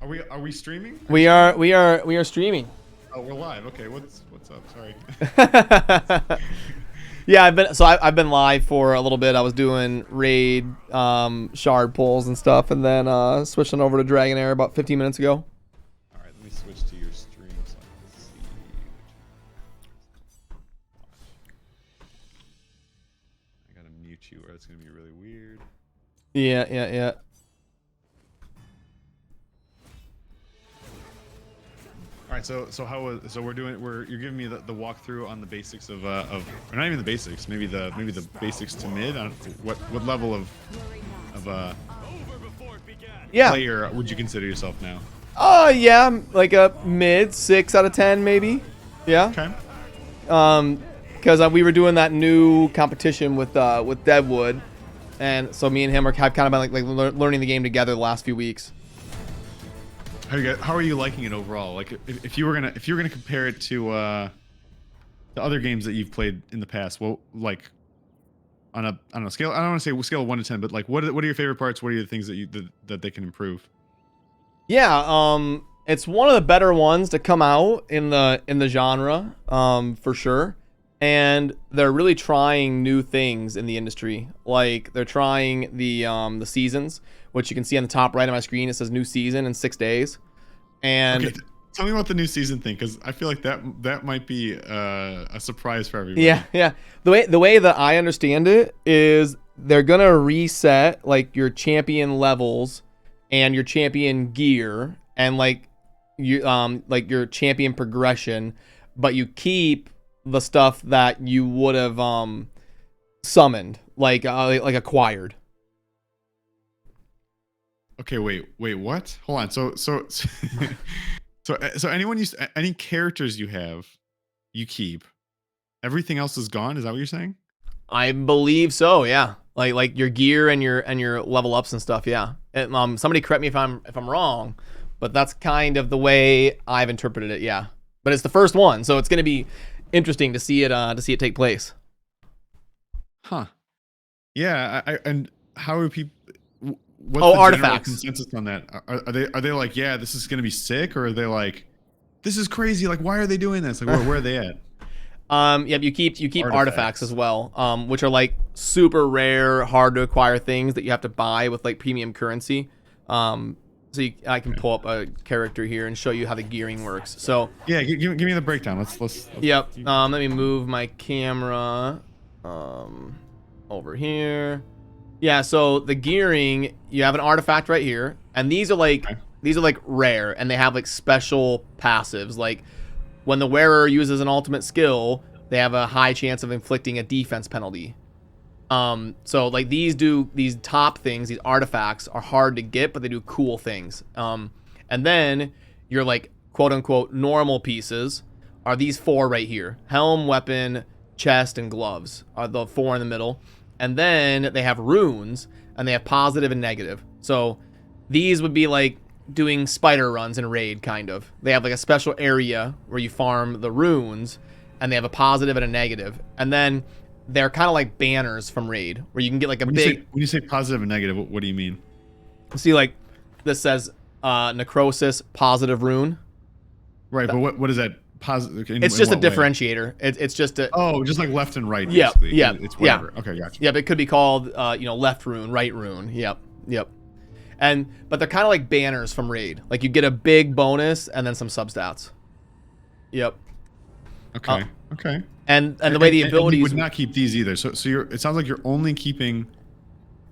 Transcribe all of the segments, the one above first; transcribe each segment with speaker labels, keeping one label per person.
Speaker 1: Are we streaming?
Speaker 2: We are streaming.
Speaker 1: Oh, we're live. Okay, what's up? Sorry.
Speaker 2: Yeah, I've been live for a little bit. I was doing raid shard pulls and stuff, and then switching over to Dragonheir about 15 minutes ago.
Speaker 1: All right, let me switch to your stream so I can see. I gotta mute you, or it's gonna be really weird.
Speaker 2: Yeah.
Speaker 1: All right, so you're giving me the walkthrough on the basics of or not even the basics, maybe the basics to mid. On what level of player would you consider yourself now?
Speaker 2: Yeah, like a mid 6 out of 10 maybe. Yeah.
Speaker 1: Okay.
Speaker 2: Because we were doing that new competition with Deadwood, and so me and him have kind of been like learning the game together the last few weeks.
Speaker 1: How are you liking it overall? Like, if you were gonna compare it to the other games that you've played in the past, well, like on a scale, I don't want to say scale of 1 to 10, but like what are your favorite parts? What are the things that they can improve?
Speaker 2: Yeah, it's one of the better ones to come out in the genre, for sure. And they're really trying new things in the industry. Like they're trying the seasons, which you can see on the top right of my screen. It says new season in 6 days. And
Speaker 1: okay, tell me about the new season thing, because I feel like that might be a surprise for everybody.
Speaker 2: Yeah. The way that I understand it is they're gonna reset like your champion levels and your champion gear and like your champion progression, but you keep the stuff that you would have summoned, like acquired.
Speaker 1: Okay, wait, what? Hold on. So any characters you have, you keep. Everything else is gone. Is that what you're saying?
Speaker 2: I believe so. Yeah, like your gear and your level ups and stuff. Yeah. And, somebody correct me if I'm wrong, but that's kind of the way I've interpreted it. Yeah. But it's the first one, so it's going to be interesting to see it take place.
Speaker 1: Huh. Yeah. And how are people? What's the
Speaker 2: artifacts
Speaker 1: consensus on that? Are they like, yeah, this is gonna be sick, or are they like, this is crazy? Like, why are they doing this? Like, where are they at?
Speaker 2: Yeah, you keep artifacts as well, which are like super rare, hard to acquire things that you have to buy with like premium currency. I can pull up a character here and show you how the gearing works. So
Speaker 1: yeah, give me the breakdown. Let's
Speaker 2: Yep. Let me move my camera over here. Yeah, so the gearing, you have an artifact right here, and these are like rare, and they have like special passives. Like when the wearer uses an ultimate skill, they have a high chance of inflicting a defense penalty. So like these top things, these artifacts are hard to get, but they do cool things. And then your like quote unquote normal pieces are these 4 right here: helm, weapon, chest, and gloves are the 4 in the middle. And then they have runes, and they have positive and negative. So these would be like doing spider runs in raid, kind of. They have like a special area where you farm the runes, and they have a positive and a negative. And then they're kind of like banners from raid, where you can get like when
Speaker 1: you say positive and negative, what do you mean?
Speaker 2: See, like this says necrosis positive rune.
Speaker 1: Right, but what is that?
Speaker 2: It's just a differentiator. It's just a
Speaker 1: just like left and right.
Speaker 2: Yeah,
Speaker 1: basically.
Speaker 2: yeah,
Speaker 1: It's whatever.
Speaker 2: yeah.
Speaker 1: Okay, gotcha.
Speaker 2: Yeah, but it could be called left rune, right rune. Yep. But they're kind of like banners from raid. Like you get a big bonus and then some substats. Yep.
Speaker 1: Okay.
Speaker 2: And the way the abilities
Speaker 1: you would not keep these either. So it sounds like you're only keeping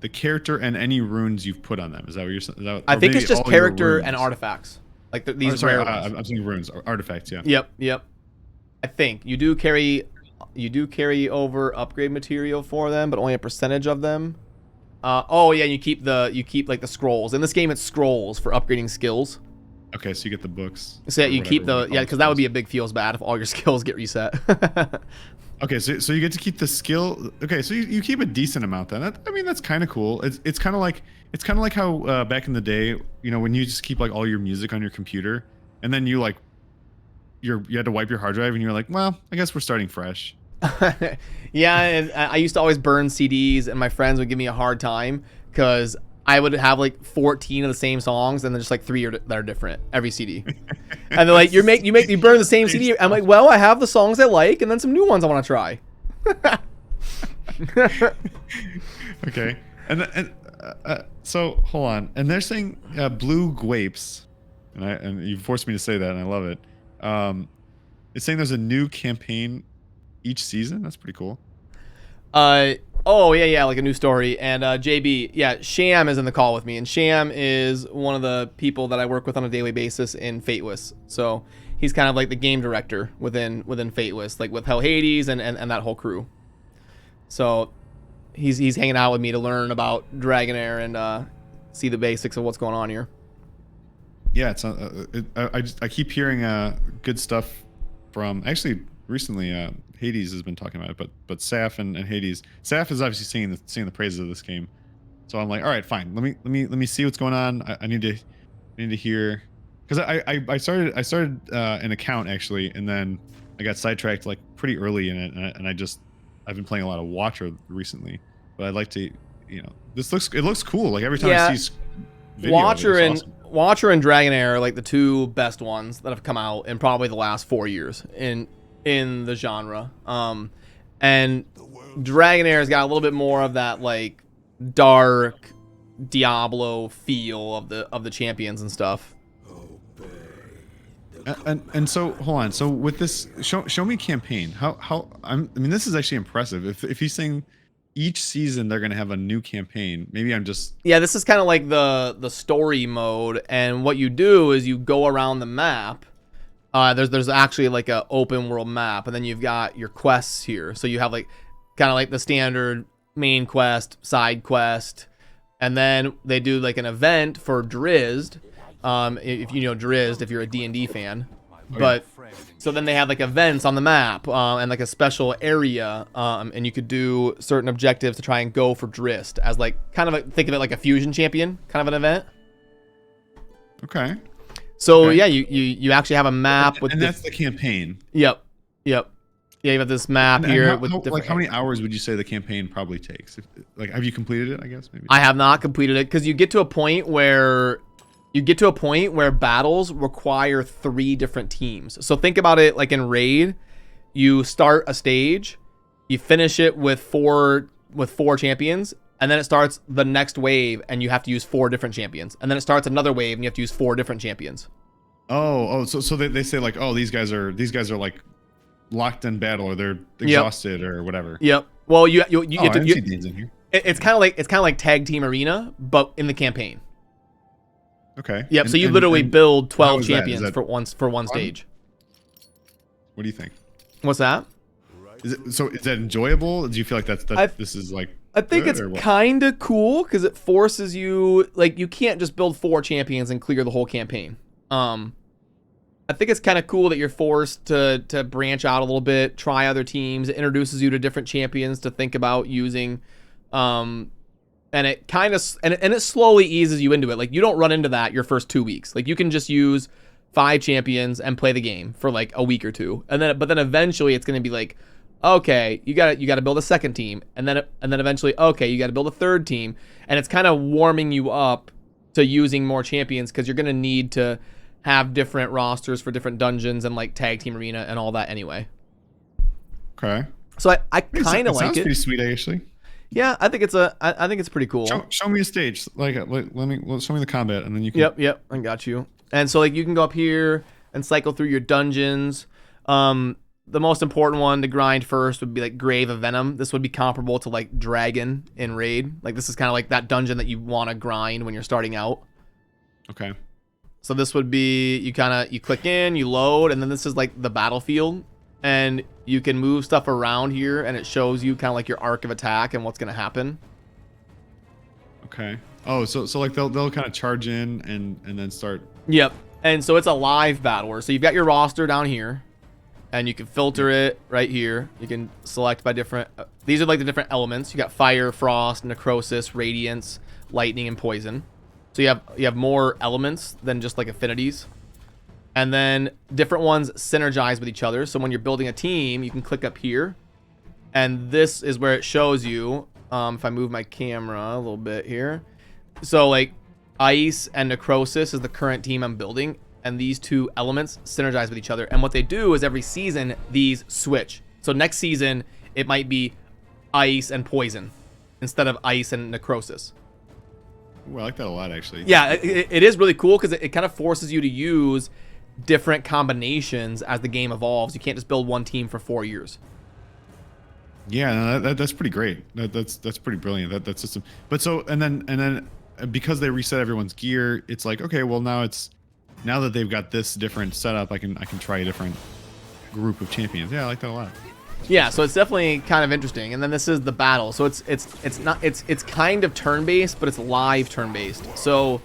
Speaker 1: the character and any runes you've put on them. Is that what you're saying?
Speaker 2: I think it's just character and artifacts. Like these rare ones.
Speaker 1: I'm saying runes, artifacts, yeah.
Speaker 2: Yep. I think you do carry over upgrade material for them, but only a percentage of them. Yeah, you keep like the scrolls. In this game, it's scrolls for upgrading skills.
Speaker 1: Okay, so you get the books.
Speaker 2: So you keep because that would be a big feels bad if all your skills get reset.
Speaker 1: Okay, so you get to keep the skill. Okay, so you keep a decent amount then. That's kind of cool. It's kind of like how back in the day, when you just keep like all your music on your computer, and then you had to wipe your hard drive, and you're like, well, I guess we're starting fresh.
Speaker 2: Yeah, and I used to always burn CDs, and my friends would give me a hard time because I would have like 14 of the same songs, and then just like 3 that are different every CD. And they're like, you burn the same CD. I'm like, well, I have the songs I like, and then some new ones I want to try.
Speaker 1: Okay, and so hold on, and they're saying blue grapes, and you forced me to say that, and I love it. It's saying there's a new campaign each season. That's pretty cool.
Speaker 2: Oh yeah, like a new story. And JB, yeah, Sham is in the call with me, and Sham is one of the people that I work with on a daily basis in Fateless. So he's kind of like the game director within Fateless, like with Hell Hades and that whole crew. So he's hanging out with me to learn about Dragonheir and see the basics of what's going on here.
Speaker 1: Yeah, it's I keep hearing good stuff from actually recently. Hades has been talking about it, but Saf and Hades. Saf is obviously seeing the praises of this game, so I'm like, all right, fine. Let me see what's going on. I need to hear, because I started an account actually, and then I got sidetracked like pretty early in it, and I've been playing a lot of Watcher recently, but I'd like to, it looks cool. Like every time I see video,
Speaker 2: Watcher and
Speaker 1: awesome.
Speaker 2: Watcher and Dragonheir are like the two best ones that have come out in probably the last 4 years in the genre. And Dragonheir has got a little bit more of that like dark Diablo feel of the champions and stuff.
Speaker 1: And so hold on. So with this, show me campaign. I mean, this is actually impressive. If he's saying each season they're gonna have a new campaign, maybe I'm just
Speaker 2: this is kind of like the story mode, and what you do is you go around the map. There's actually like a open world map, and then you've got your quests here. So you have like kind of like the standard main quest, side quest, and then they do like an event for Drizzt. If you know Drizzt, if you're a D&D fan. But so then they have like events on the map and like a special area, and you could do certain objectives to try and go for Drizzt as like kind of think of it like a fusion champion kind of an event.
Speaker 1: Okay.
Speaker 2: So
Speaker 1: okay.
Speaker 2: yeah, you actually have a map with
Speaker 1: and that's the campaign.
Speaker 2: Yep. Yeah, you have this map here with
Speaker 1: like how many hours would you say the campaign probably takes? Like, have you completed it? I guess maybe.
Speaker 2: I have not completed it because you get to a point where battles require 3 different teams. So think about it like in Raid, you start a stage, you finish it with four champions, and then it starts the next wave, and you have to use 4 different champions. And then it starts another wave, and you have to use 4 different champions.
Speaker 1: So they say like, oh, these guys are like locked in battle, or they're exhausted, or whatever.
Speaker 2: Yep. Well, you
Speaker 1: I didn't see Dean's in here.
Speaker 2: It's kind of like Tag Team Arena, but in the campaign.
Speaker 1: Okay.
Speaker 2: Yep. So you literally build 12 champions for one stage.
Speaker 1: What do you think?
Speaker 2: What's that?
Speaker 1: Is that enjoyable? Do you feel like this is like?
Speaker 2: I think it's kind of cool because it forces you, like, you can't just build 4 champions and clear the whole campaign. I think it's kind of cool that you're forced to branch out a little bit, try other teams. It introduces you to different champions to think about using, and it kind of and it slowly eases you into it. Like, you don't run into that your first 2 weeks. Like, you can just use 5 champions and play the game for like a week or 2, but then eventually it's going to be like, okay, you got to build a second team, and then eventually, okay, you got to build a third team, and it's kind of warming you up to using more champions because you're going to need to have different rosters for different dungeons and like Tag Team Arena and all that anyway.
Speaker 1: Okay.
Speaker 2: So I kind of like it.
Speaker 1: Sounds pretty sweet, actually.
Speaker 2: Yeah, I think it's pretty cool.
Speaker 1: Show me a stage. Show me the combat, and then you can.
Speaker 2: Yep, I got you. And so like you can go up here and cycle through your dungeons. The most important one to grind first would be like Grave of Venom. This would be comparable to like Dragon in Raid. Like, this is kind of like that dungeon that you want to grind when you're starting out.
Speaker 1: Okay.
Speaker 2: So this would be, you click in, you load, and then this is like the battlefield, and you can move stuff around here, and it shows you kind of like your arc of attack and what's going to happen.
Speaker 1: Okay. Oh, so like they'll kind of charge in and then start.
Speaker 2: Yep. And so it's a live battler. So you've got your roster down here, and you can filter it right here. You can select by different, these are like the different elements. You got fire, frost, necrosis, radiance, lightning, and poison. So you have more elements than just like affinities. And then different ones synergize with each other. So when you're building a team, you can click up here, and this is where it shows you, if I move my camera a little bit here, So like ice and necrosis is the current team I'm building, and these two elements synergize with each other. And what they do is every season these switch. So next season it might be ice and poison instead of ice and necrosis.
Speaker 1: Ooh, I like that a lot, actually.
Speaker 2: Yeah, it is really cool because it kind of forces you to use different combinations as the game evolves. You can't just build one team for 4 years.
Speaker 1: Yeah, no, that's pretty great. That's pretty brilliant. That system. But so and then because they reset everyone's gear, it's like, okay, well now that they've got this different setup, I can try a different group of champions. Yeah, I like that a lot.
Speaker 2: Yeah, so it's definitely kind of interesting. And then this is the battle. So it's kind of turn-based, but it's live turn-based. So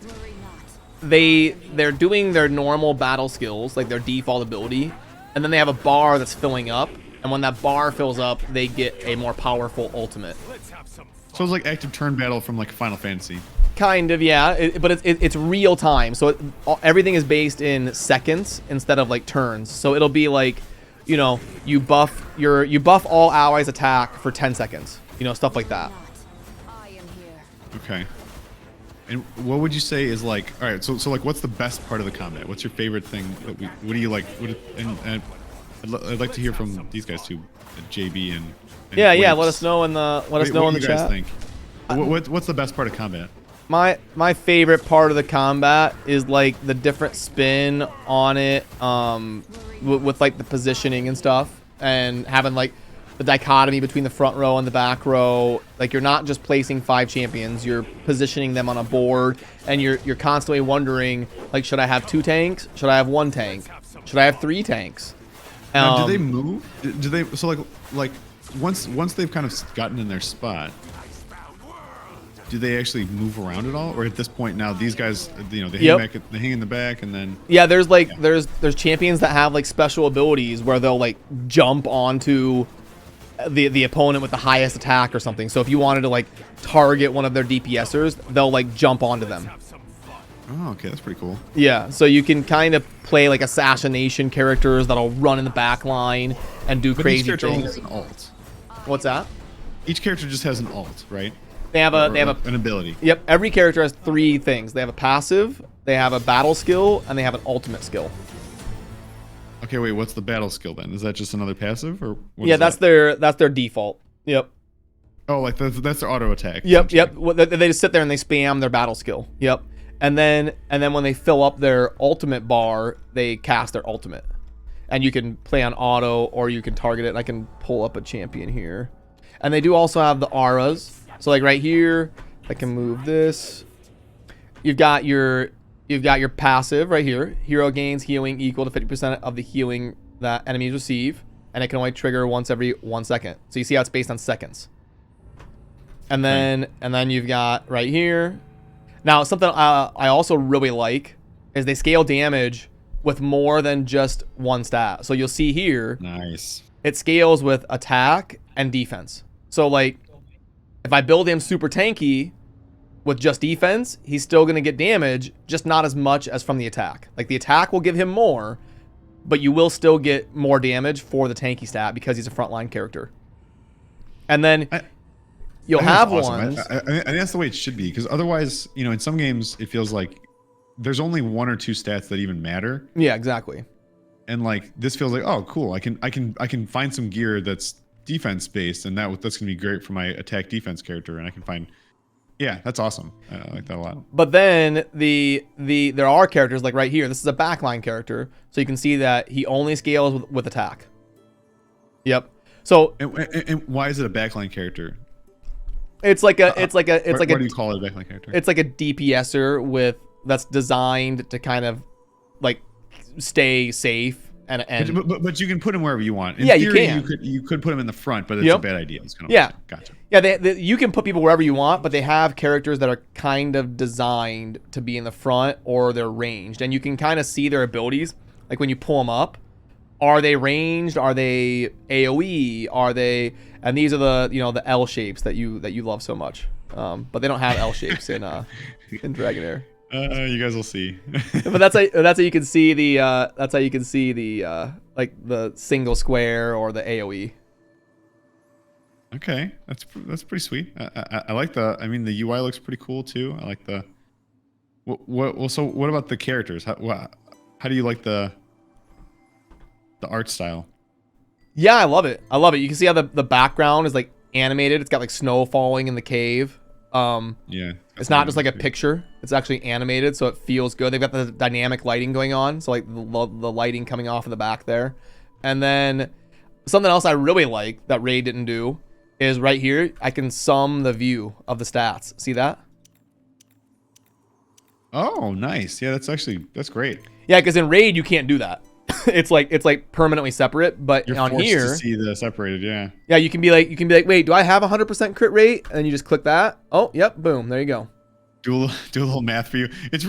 Speaker 2: they're doing their normal battle skills, like their default ability, and then they have a bar that's filling up. And when that bar fills up, they get a more powerful ultimate.
Speaker 1: So it's like active turn battle from like Final Fantasy.
Speaker 2: Kind of, yeah. But it's real time. So everything is based in seconds instead of like turns. So it'll be like, you know, you buff all allies attack for 10 seconds. You know, stuff like that.
Speaker 1: Okay. And what would you say is like, all right, so like what's the best part of the combat? What's your favorite thing that what do you like? And I'd like to hear from these guys too, JB and
Speaker 2: yeah, let us know in the chat.
Speaker 1: Think? What's the best part of combat?
Speaker 2: My favorite part of the combat is like the different spin on it, with like the positioning and stuff, and having like the dichotomy between the front row and the back row. Like you're not just placing 5 champions, you're positioning them on a board, and you're constantly wondering, like, should I have 2 tanks? Should I have 1 tank? Should I have 3 tanks?
Speaker 1: Now, do they move? Do they? So like once they've kind of gotten in their spot, do they actually move around at all? Or at this point now, these guys, you know, they hang in the back, and then
Speaker 2: there's like there's champions that have like special abilities where they'll like jump onto the opponent with the highest attack or something. So if you wanted to like target one of their DPSers, they'll like jump onto them.
Speaker 1: Oh, okay, that's pretty cool.
Speaker 2: Yeah, so you can kind of play like assassination characters that'll run in the back line and do crazy
Speaker 1: each character
Speaker 2: things.
Speaker 1: only has an alt.
Speaker 2: What's that?
Speaker 1: Each character just has an alt, right?
Speaker 2: They have
Speaker 1: an ability.
Speaker 2: Yep, every character has 3 things. They have a passive, they have a battle skill, and they have an ultimate skill.
Speaker 1: Okay, wait, what's the battle skill then? Is that just another passive, or
Speaker 2: yeah, that's their default. Yep.
Speaker 1: Oh, like that's their auto attack.
Speaker 2: Yep. Well, they just sit there and they spam their battle skill. Yep. And then when they fill up their ultimate bar, they cast their ultimate. And you can play on auto or you can target it. And I can pull up a champion here. And they do also have the auras. So like right here, I can move this. You've got your passive right here. Hero gains healing equal to 50% of the healing that enemies receive. And it can only trigger once every 1 second. So you see how it's based on seconds. And then you've got right here. Now, something I also really like is they scale damage with more than just 1 stat. So you'll see here,
Speaker 1: nice.
Speaker 2: It scales with attack and defense. So like, if I build him super tanky with just defense, he's still going to get damage, just not as much as from the attack. Like the attack will give him more, but you will still get more damage for the tanky stat because he's a frontline character. And then you'll have ones.
Speaker 1: I think that's the way it should be, because otherwise, you know, in some games it feels like there's only 1 or 2 stats that even matter.
Speaker 2: Yeah, exactly.
Speaker 1: And like this feels like, oh, cool. I can find some gear that's defense based, and that's gonna be great for my attack defense character. And I can find, yeah, that's awesome. I like that a lot.
Speaker 2: But then there are characters like right here. This is a backline character, so you can see that he only scales with attack. Yep. So
Speaker 1: and why is it a backline character?
Speaker 2: It's like a
Speaker 1: what do you call it, a backline character?
Speaker 2: It's like a DPSer that's designed to kind of like stay safe and
Speaker 1: but you can put him wherever you want. In
Speaker 2: yeah,
Speaker 1: theory,
Speaker 2: you can.
Speaker 1: You could put him in the front, but it's a bad idea. It's kind of
Speaker 2: yeah,
Speaker 1: gotcha.
Speaker 2: Yeah, you can put people wherever you want, but they have characters that are kind of designed to be in the front or they're ranged, and you can kind of see their abilities. Like when you pull them up, are they ranged? Are they AOE? Are they? And these are the L shapes that you love so much. But they don't have L shapes in Dragonheir.
Speaker 1: You guys will see.
Speaker 2: But that's how you can see the like the single square or the AOE.
Speaker 1: Okay, that's pretty sweet. I like the. I mean, the UI looks pretty cool too. I like the. What? Well, so what about the characters? How do you like the art style?
Speaker 2: Yeah, I love it. I love it. You can see how the background is like animated. It's got like snow falling in the cave.
Speaker 1: Yeah,
Speaker 2: It's not just like a picture. It's actually animated, so it feels good. They've got the dynamic lighting going on, so like the lighting coming off of the back there. And then something else I really like that Raid didn't do is right here. I can sum the view of the stats. See that?
Speaker 1: Oh, nice. Yeah, that's great.
Speaker 2: Yeah, because in Raid you can't do that. it's like permanently separate, but
Speaker 1: You're
Speaker 2: on
Speaker 1: forced
Speaker 2: here,
Speaker 1: to see the separated. Yeah.
Speaker 2: yeah, you can be like, wait, do I have 100% crit rate? And then you just click that. Oh, yep, boom, there you go.
Speaker 1: Do a little math for you. It's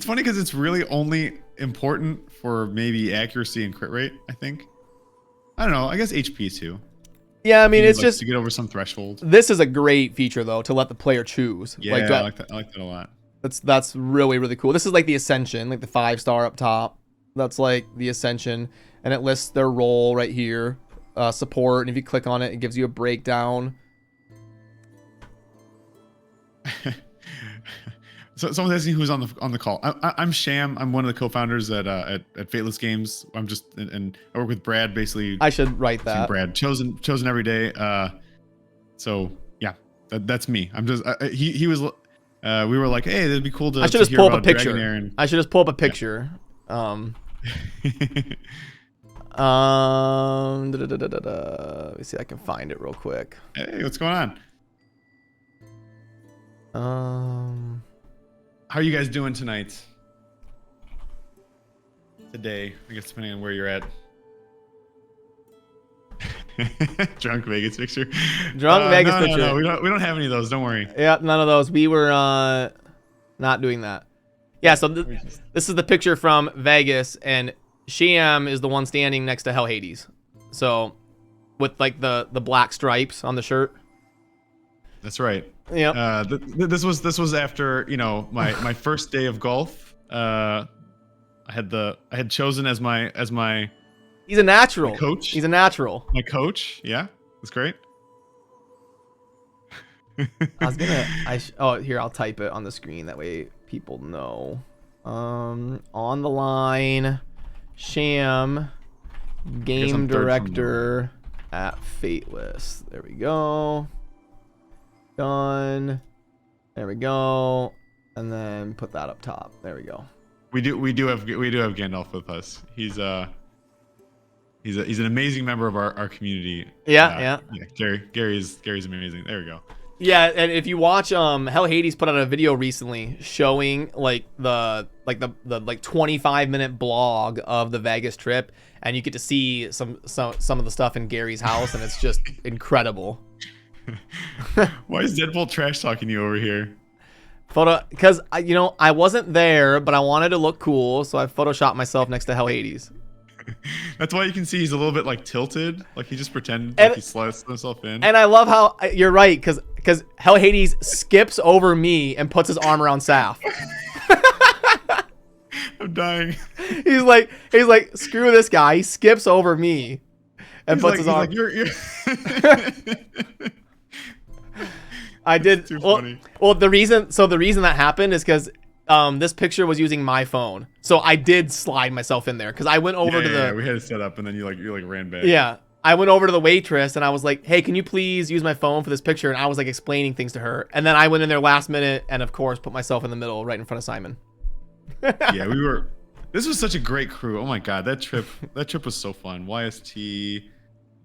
Speaker 1: funny because it's really only important for maybe accuracy and crit rate. I think. I don't know. I guess HP too.
Speaker 2: Yeah, I mean, it's just
Speaker 1: to get over some threshold.
Speaker 2: This is a great feature though, to let the player choose.
Speaker 1: Yeah, I like that. I like that a lot.
Speaker 2: That's really, really cool. This is like the Ascension, like the 5-star up top. That's like the Ascension, and it lists their role right here, support. And if you click on it, it gives you a breakdown.
Speaker 1: So someone's asking who's on the call. I'm Sham. I'm one of the co-founders at Fateless Games. I'm just and I work with Brad. Basically,
Speaker 2: I should write that.
Speaker 1: Brad chosen every day. So yeah, that's me. I'm just he was. We were like, hey, that'd be cool to.
Speaker 2: I should just pull up a picture. I should just pull up a picture.
Speaker 1: Yeah.
Speaker 2: Let me see if I can find it real quick.
Speaker 1: Hey, what's going on? How are you guys doing tonight? Today, I guess depending on where you're at. Drunk Vegas picture.
Speaker 2: Drunk Vegas picture.
Speaker 1: No, we don't have any of those. Don't worry.
Speaker 2: Yeah, none of those. We were not doing that. Yeah, so this is the picture from Vegas, and Sham is the one standing next to Hell Hades. So, with like the black stripes on the shirt.
Speaker 1: That's right.
Speaker 2: Yeah.
Speaker 1: This was after, you know, my first day of golf. I had chosen as my.
Speaker 2: He's a natural.
Speaker 1: Coach.
Speaker 2: He's a natural.
Speaker 1: My coach. Yeah, that's great.
Speaker 2: I was gonna. Oh, here, I'll type it on the screen. That way people know. On the line, Sham, game director at Fateless. There we go. Done. There we go. And then put that up top. There we go.
Speaker 1: We do have Gandalf with us. He's an amazing member of our community.
Speaker 2: Yeah.
Speaker 1: Gary's amazing. There we go.
Speaker 2: Yeah, and if you watch Hell Hades put out a video recently showing like the 25-minute blog of the Vegas trip, and you get to see some of the stuff in Gary's house, and it's just incredible.
Speaker 1: Why is Deadbolt trash talking you over here?
Speaker 2: Because I wasn't there, but I wanted to look cool, so I photoshopped myself next to Hell Hades.
Speaker 1: That's why you can see he's a little bit like tilted, like he just pretended like he sliced himself in.
Speaker 2: And I love how you're right, because Hell Hades skips over me and puts his arm around Saf.
Speaker 1: I'm dying.
Speaker 2: He's like, screw this guy. He skips over me and puts his arm.
Speaker 1: You're...
Speaker 2: I did. Well, the reason that happened is because this picture was using my phone, so I did slide myself in there because I went over to the.
Speaker 1: Yeah, we had it set up, and then you ran back.
Speaker 2: Yeah, I went over to the waitress and I was like, "Hey, can you please use my phone for this picture?" And I was like explaining things to her, and then I went in there last minute and of course put myself in the middle, right in front of Simon.
Speaker 1: Yeah, we were. This was such a great crew. Oh my god, that trip was so fun. YST,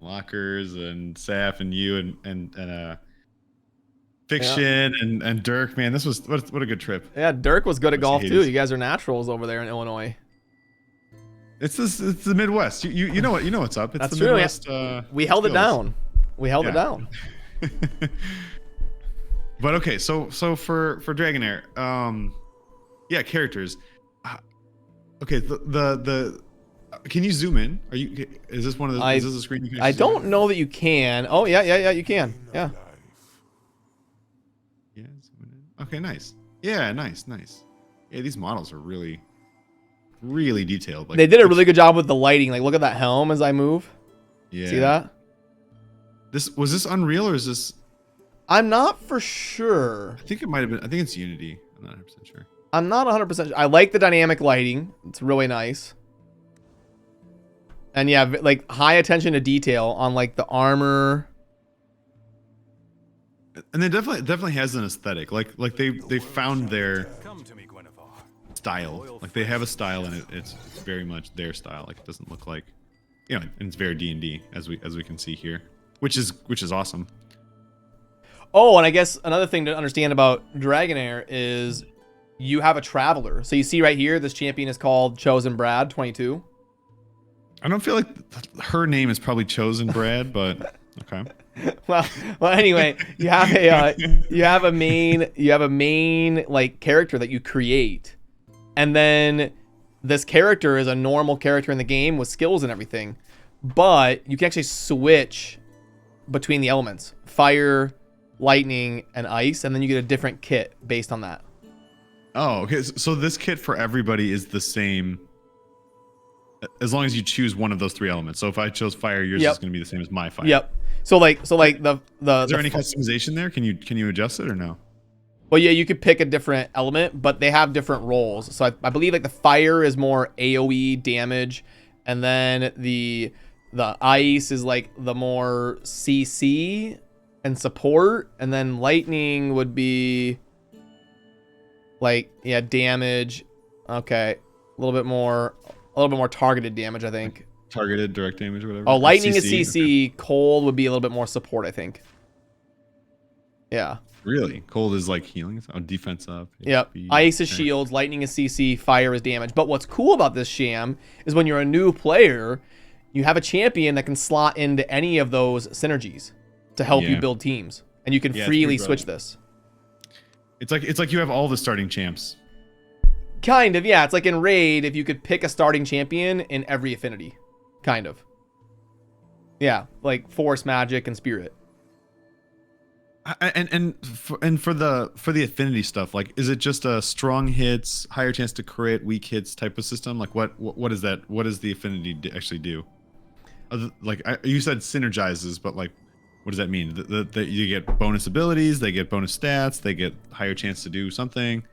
Speaker 1: Lockers, and Saf, and you, and Fiction, and Dirk. Man, this was what a good trip.
Speaker 2: Yeah, Dirk was good at golf too. You guys are naturals over there in Illinois.
Speaker 1: It's the Midwest. You know what's up. It's
Speaker 2: That's
Speaker 1: the
Speaker 2: true.
Speaker 1: Midwest.
Speaker 2: We held it down. We held it down.
Speaker 1: But okay, so for Dragonheir, yeah, characters. Okay, the can you zoom in? Is this one of the? Is this a screen you can?
Speaker 2: I don't know that you can. Oh yeah, you can. Yeah.
Speaker 1: Yeah. Okay, nice. Yeah, nice. Yeah, these models are really detailed. Like,
Speaker 2: they did a really good job with the lighting. Like, look at that helm as I move.
Speaker 1: Yeah.
Speaker 2: See that?
Speaker 1: Was this Unreal or is this?
Speaker 2: I'm not for sure.
Speaker 1: I think it might have been. I think it's Unity. I'm not 100% sure.
Speaker 2: I'm not 100% sure. I like the dynamic lighting. It's really nice. And yeah, like high attention to detail on like the armor.
Speaker 1: And it definitely has an aesthetic. Like they found their style. Like they have a style, and it's very much their style. Like it doesn't look like, you know, and it's very D&D as we can see here, which is awesome.
Speaker 2: Oh, and I guess another thing to understand about Dragonheir is you have a traveler. So you see right here, this champion is called Chosen Brad 22.
Speaker 1: I don't feel like her name is probably Chosen Brad, but okay.
Speaker 2: well anyway, you have a main like character that you create, and then this character is a normal character in the game with skills and everything, but you can actually switch between the elements: fire, lightning, and ice, and then you get a different kit based on that.
Speaker 1: Oh, okay. So this kit for everybody is the same, as long as you choose one of those 3 elements. So if I chose fire, yours is going to be the same as my fire.
Speaker 2: Yep. So like the
Speaker 1: is there any customization there? Can you adjust it or no?
Speaker 2: Well, yeah, you could pick a different element, but they have different roles. So I believe like the fire is more AoE damage, and then the ice is like the more CC and support, and then lightning would be like, yeah, damage. Okay, a little bit more targeted damage, I think.
Speaker 1: Targeted direct damage or whatever.
Speaker 2: Oh, lightning is CC. Okay. Cold would be a little bit more support, I think. Yeah.
Speaker 1: Really? Cold is like healing? Oh, defense up.
Speaker 2: Yep. Ice is shields. Lightning is CC. Fire is damage. But what's cool about this Sham is when you're a new player, you have a champion that can slot into any of those synergies to help you build teams, and you can freely switch this.
Speaker 1: It's like you have all the starting champs.
Speaker 2: Kind of, yeah. It's like in Raid, if you could pick a starting champion in every affinity. Kind of. Yeah, like Force, Magic, and Spirit.
Speaker 1: And for the affinity stuff, like, is it just a strong hits, higher chance to crit, weak hits type of system? Like, what is that? What does the affinity actually do? Like, you said synergizes, but like, what does that mean? That you get bonus abilities, they get bonus stats, they get higher chance to do something.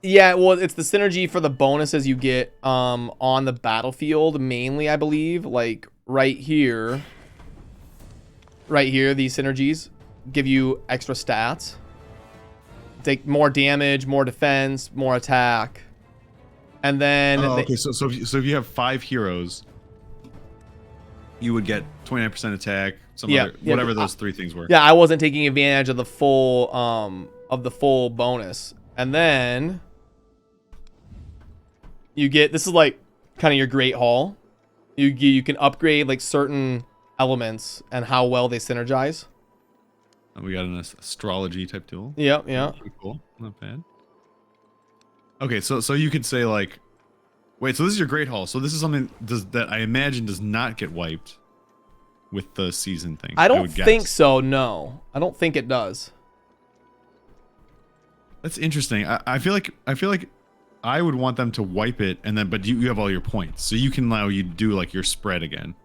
Speaker 2: Yeah, well, it's the synergy for the bonuses you get on the battlefield, mainly, I believe. Like, right here, these synergies give you extra stats. Take more damage, more defense, more attack. And then...
Speaker 1: Oh, okay, so if you have 5 heroes, you would get 29% attack, whatever those 3 things were.
Speaker 2: Yeah, I wasn't taking advantage of the full bonus. And then... you get, this is like kind of your Great Hall. You can upgrade like certain elements and how well they synergize.
Speaker 1: We got an astrology type tool.
Speaker 2: Yeah, yeah.
Speaker 1: Pretty cool, not bad. Okay, so you could say like, wait, so this is your Great Hall. So this is something that I imagine does not get wiped with the season thing.
Speaker 2: I don't think so. No, I don't think it does.
Speaker 1: That's interesting. I feel like I would want them to wipe it, and then, but you have all your points, so you can allow you do like your spread again.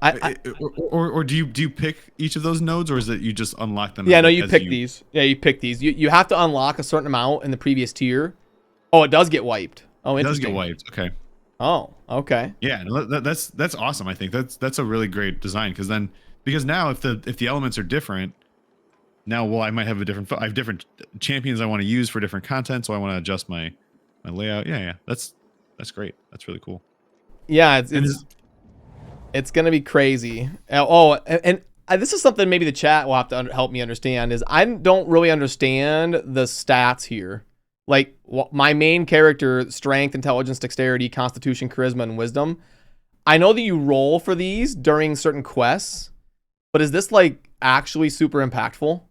Speaker 1: Or do you pick each of those nodes, or is it you just unlock them?
Speaker 2: Yeah, no, you pick these. Yeah, you pick these. You have to unlock a certain amount in the previous tier. Oh, it does get wiped. Oh, interesting.
Speaker 1: It does get wiped. Okay.
Speaker 2: Oh, okay.
Speaker 1: Yeah, no, that's awesome. I think that's a really great design, because now if the elements are different. Now, well, I might have I have different champions I want to use for different content, so I want to adjust my layout. Yeah, that's great. That's really cool.
Speaker 2: Yeah, it's gonna be crazy. Oh, and this is something maybe the chat will have to help me understand. Is I don't really understand the stats here. Like my main character, strength, intelligence, dexterity, constitution, charisma, and wisdom. I know that you roll for these during certain quests, but is this like actually super impactful?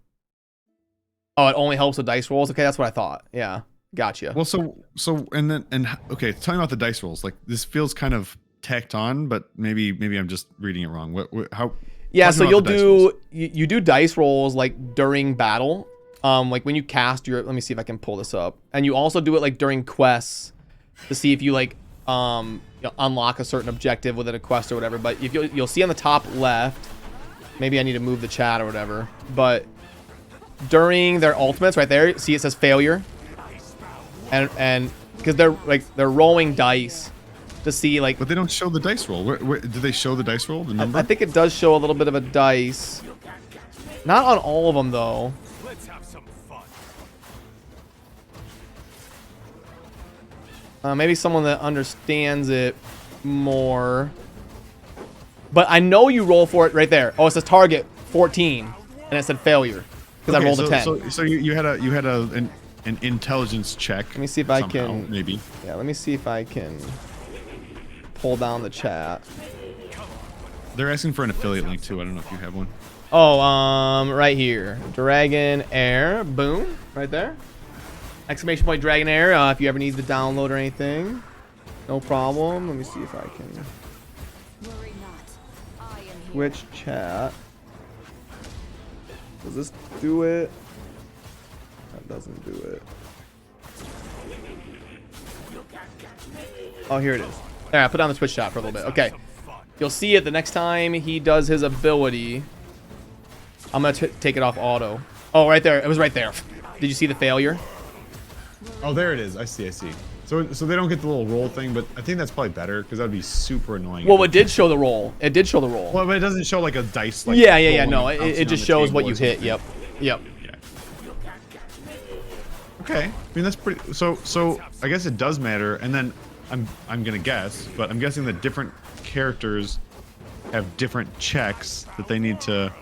Speaker 2: Oh, it only helps with dice rolls. Okay, that's what I thought. Yeah, gotcha.
Speaker 1: Well, okay, tell me about the dice rolls. Like, this feels kind of tacked on, but maybe I'm just reading it wrong. How?
Speaker 2: Yeah, so you'll do you do dice rolls like during battle. Like when you cast your. Let me see if I can pull this up. And you also do it like during quests to see if you like unlock a certain objective within a quest or whatever. But if you'll see on the top left, Maybe I need to move the chat or whatever. But during their ultimates right there, see it says failure. And because they're rolling dice to see like.
Speaker 1: But they don't show the dice roll. Where do they show the dice roll? The number?
Speaker 2: I think it does show a little bit of a dice. Not on all of them though.
Speaker 3: Let's have some fun.
Speaker 2: Maybe someone that understands it more. But I know you roll for it right there. Oh, it says target 14, and it said failure because I rolled a 10.
Speaker 1: So you had an intelligence check.
Speaker 2: Let me see if
Speaker 1: somehow,
Speaker 2: I can.
Speaker 1: Maybe.
Speaker 2: Yeah, let me see if I can pull down the chat.
Speaker 1: They're asking for an affiliate link too. I don't know if you have one.
Speaker 2: Oh, right here, Dragonheir. Boom, right there. Exclamation point Dragonheir. If you ever need to download or anything, no problem. Let me see if I can.
Speaker 4: Worry not. I am here.
Speaker 2: Which chat? Does this do it? That doesn't do it. Oh, here it is. There, I put down the Twitch chat for a little bit. Okay. You'll see it the next time he does his ability. I'm going to take it off auto. Oh, right there. It was right there. Did you see the failure?
Speaker 1: Oh, there it is. I see. So they don't get the little roll thing, but I think that's probably better because that'd be super annoying.
Speaker 2: Well, it did show the roll. It did show the roll.
Speaker 1: Well, but it doesn't show like a dice. Like
Speaker 2: Yeah. No,
Speaker 1: rolling and
Speaker 2: it
Speaker 1: bouncing
Speaker 2: just
Speaker 1: on the
Speaker 2: shows
Speaker 1: table
Speaker 2: what
Speaker 1: or
Speaker 2: you hit.
Speaker 1: something.
Speaker 2: Yep.
Speaker 1: Yeah. Okay. I mean that's pretty. So I guess it does matter. And then I'm gonna guess, but I'm guessing that different characters have different checks that they need to.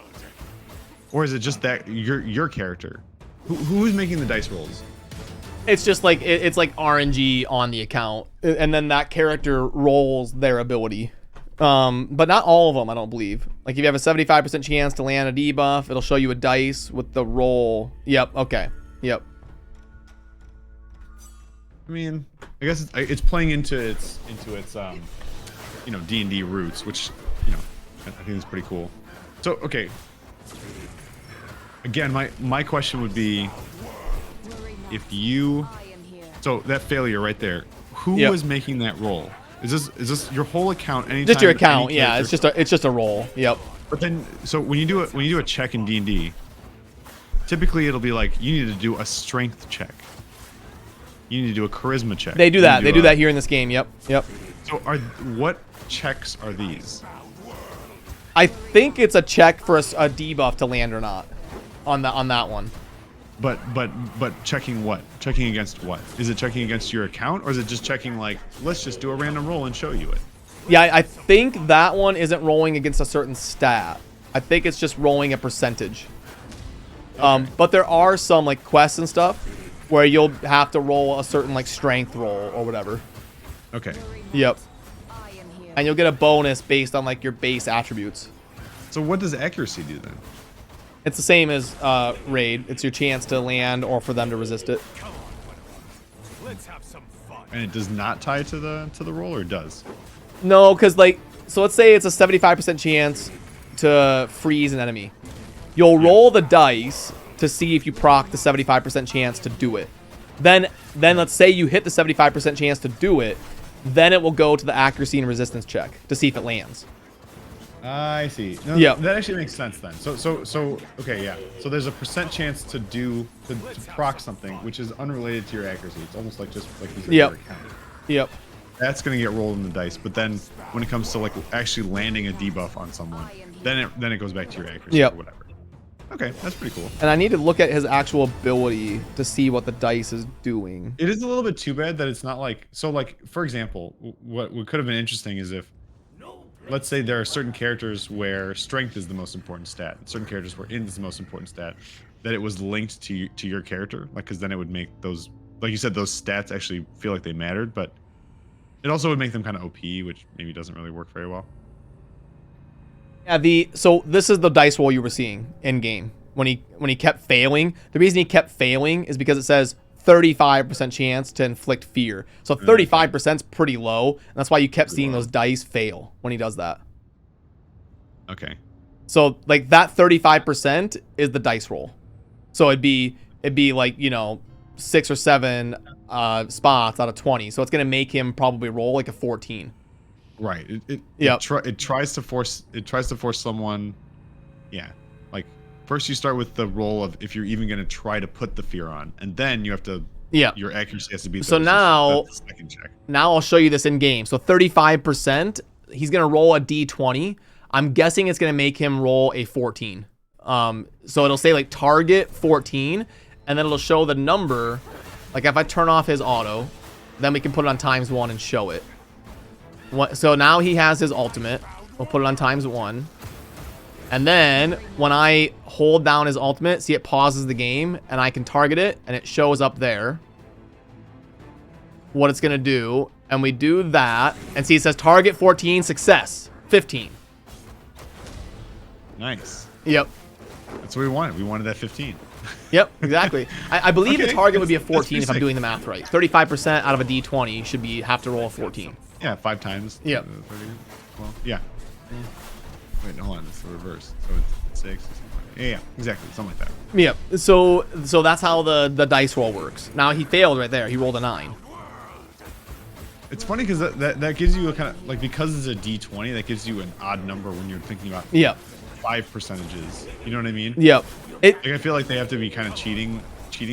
Speaker 1: Or is it just that your character? Who's making the dice rolls?
Speaker 2: It's just like it's like RNG on the account, and then that character rolls their ability. But not all of them, I don't believe. Like if you have a 75% chance to land a debuff, it'll show you a dice with the roll. Yep. Okay. Yep.
Speaker 1: I mean, I guess it's playing into its D&D roots, which I think is pretty cool. So okay. Again, my question would be, if you, so that failure right there, who was making that roll? Is this your whole account? Anytime,
Speaker 2: just your account, yeah. It's just a roll. Yep.
Speaker 1: But then, so when you do a check in D&D, typically it'll be like you need to do a strength check. You need to do a charisma check.
Speaker 2: They do that. They do that here in this game. Yep.
Speaker 1: So what checks are these?
Speaker 2: I think it's a check for a debuff to land or not on that one.
Speaker 1: But checking what? Checking against what? Is it checking against your account, or is it just checking like, let's just do a random roll and show you it?
Speaker 2: Yeah, I think that one isn't rolling against a certain stat. I think it's just rolling a percentage. Okay. But there are some like quests and stuff where you'll have to roll a certain like strength roll or whatever.
Speaker 1: Okay.
Speaker 2: Yep. And you'll get a bonus based on like your base attributes.
Speaker 1: So what does accuracy do then?
Speaker 2: It's the same as raid. It's your chance to land or for them to resist it.
Speaker 3: Let's have some fun.
Speaker 1: And it does not tie to the roll, or it does?
Speaker 2: No, because like, so let's say it's a 75% chance to freeze an enemy. You'll roll the dice to see if you proc the 75% chance to do it. Then let's say you hit the 75% chance to do it. Then it will go to the accuracy and resistance check to see if it lands.
Speaker 1: I see. No,
Speaker 2: yeah,
Speaker 1: that actually makes sense then. So okay, yeah. So there's a percent chance to proc something which is unrelated to your accuracy. It's almost like just like you said, your account.
Speaker 2: Yep.
Speaker 1: That's gonna get rolled in the dice, but then when it comes to like actually landing a debuff on someone, then it goes back to your accuracy or whatever. Okay, that's pretty cool.
Speaker 2: And I need to look at his actual ability to see what the dice is doing.
Speaker 1: It is a little bit too bad that it's not like, so like, for example, what could have been interesting is if, let's say there are certain characters where strength is the most important stat, and certain characters where int is the most important stat, that it was linked to your character, like, because then it would make those, like you said, those stats actually feel like they mattered, but it also would make them kind of OP, which maybe doesn't really work very well.
Speaker 2: Yeah, so this is the dice roll you were seeing in game when he kept failing. The reason he kept failing is because it says 35% chance to inflict fear. So 35% is pretty low, and that's why you kept seeing those dice fail when he does that.
Speaker 1: Okay.
Speaker 2: So like that 35% is the dice roll. So it'd be like, 6 or 7 spots out of 20. So it's gonna make him probably roll like a 14.
Speaker 1: Right. It tries to force someone Yeah. Like first you start with the roll of if you're even going to try to put the fear on, and then you have to.
Speaker 2: Yeah.
Speaker 1: Your accuracy has to be.
Speaker 2: So now,
Speaker 1: that's the second check.
Speaker 2: Now I'll show you this in game. So 35%. He's gonna roll a d20. I'm guessing it's gonna make him roll a 14. So it'll say like target 14, and then it'll show the number. Like if I turn off his auto, then we can put it on ×1 and show it. So now he has his ultimate. We'll put it on ×1. And then when I hold down his ultimate, see it pauses the game and I can target it and it shows up there what it's going to do. And we do that and see it says target 14, success 15.
Speaker 1: Nice.
Speaker 2: Yep.
Speaker 1: That's what we wanted. We wanted that 15.
Speaker 2: Yep, exactly. I believe
Speaker 1: Okay,
Speaker 2: the target would be a
Speaker 1: that's
Speaker 2: 14 if I'm
Speaker 1: sick.
Speaker 2: doing the math right. 35% out of a d20 should be have to roll a 14.
Speaker 1: Yeah, 5 times.
Speaker 2: Yep.
Speaker 1: 30. Well, yeah. Wait, hold on. It's the reverse. So it's 6. Yeah, exactly. Something like that.
Speaker 2: Yep. So that's how the dice roll works. Now he failed right there. He rolled a 9.
Speaker 1: It's funny because that gives you a kind of like, because it's a d20, that gives you an odd number when you're thinking about
Speaker 2: Yep.
Speaker 1: 5 percentages. You know what I mean?
Speaker 2: Yep.
Speaker 1: Like I feel like they have to be kind of cheating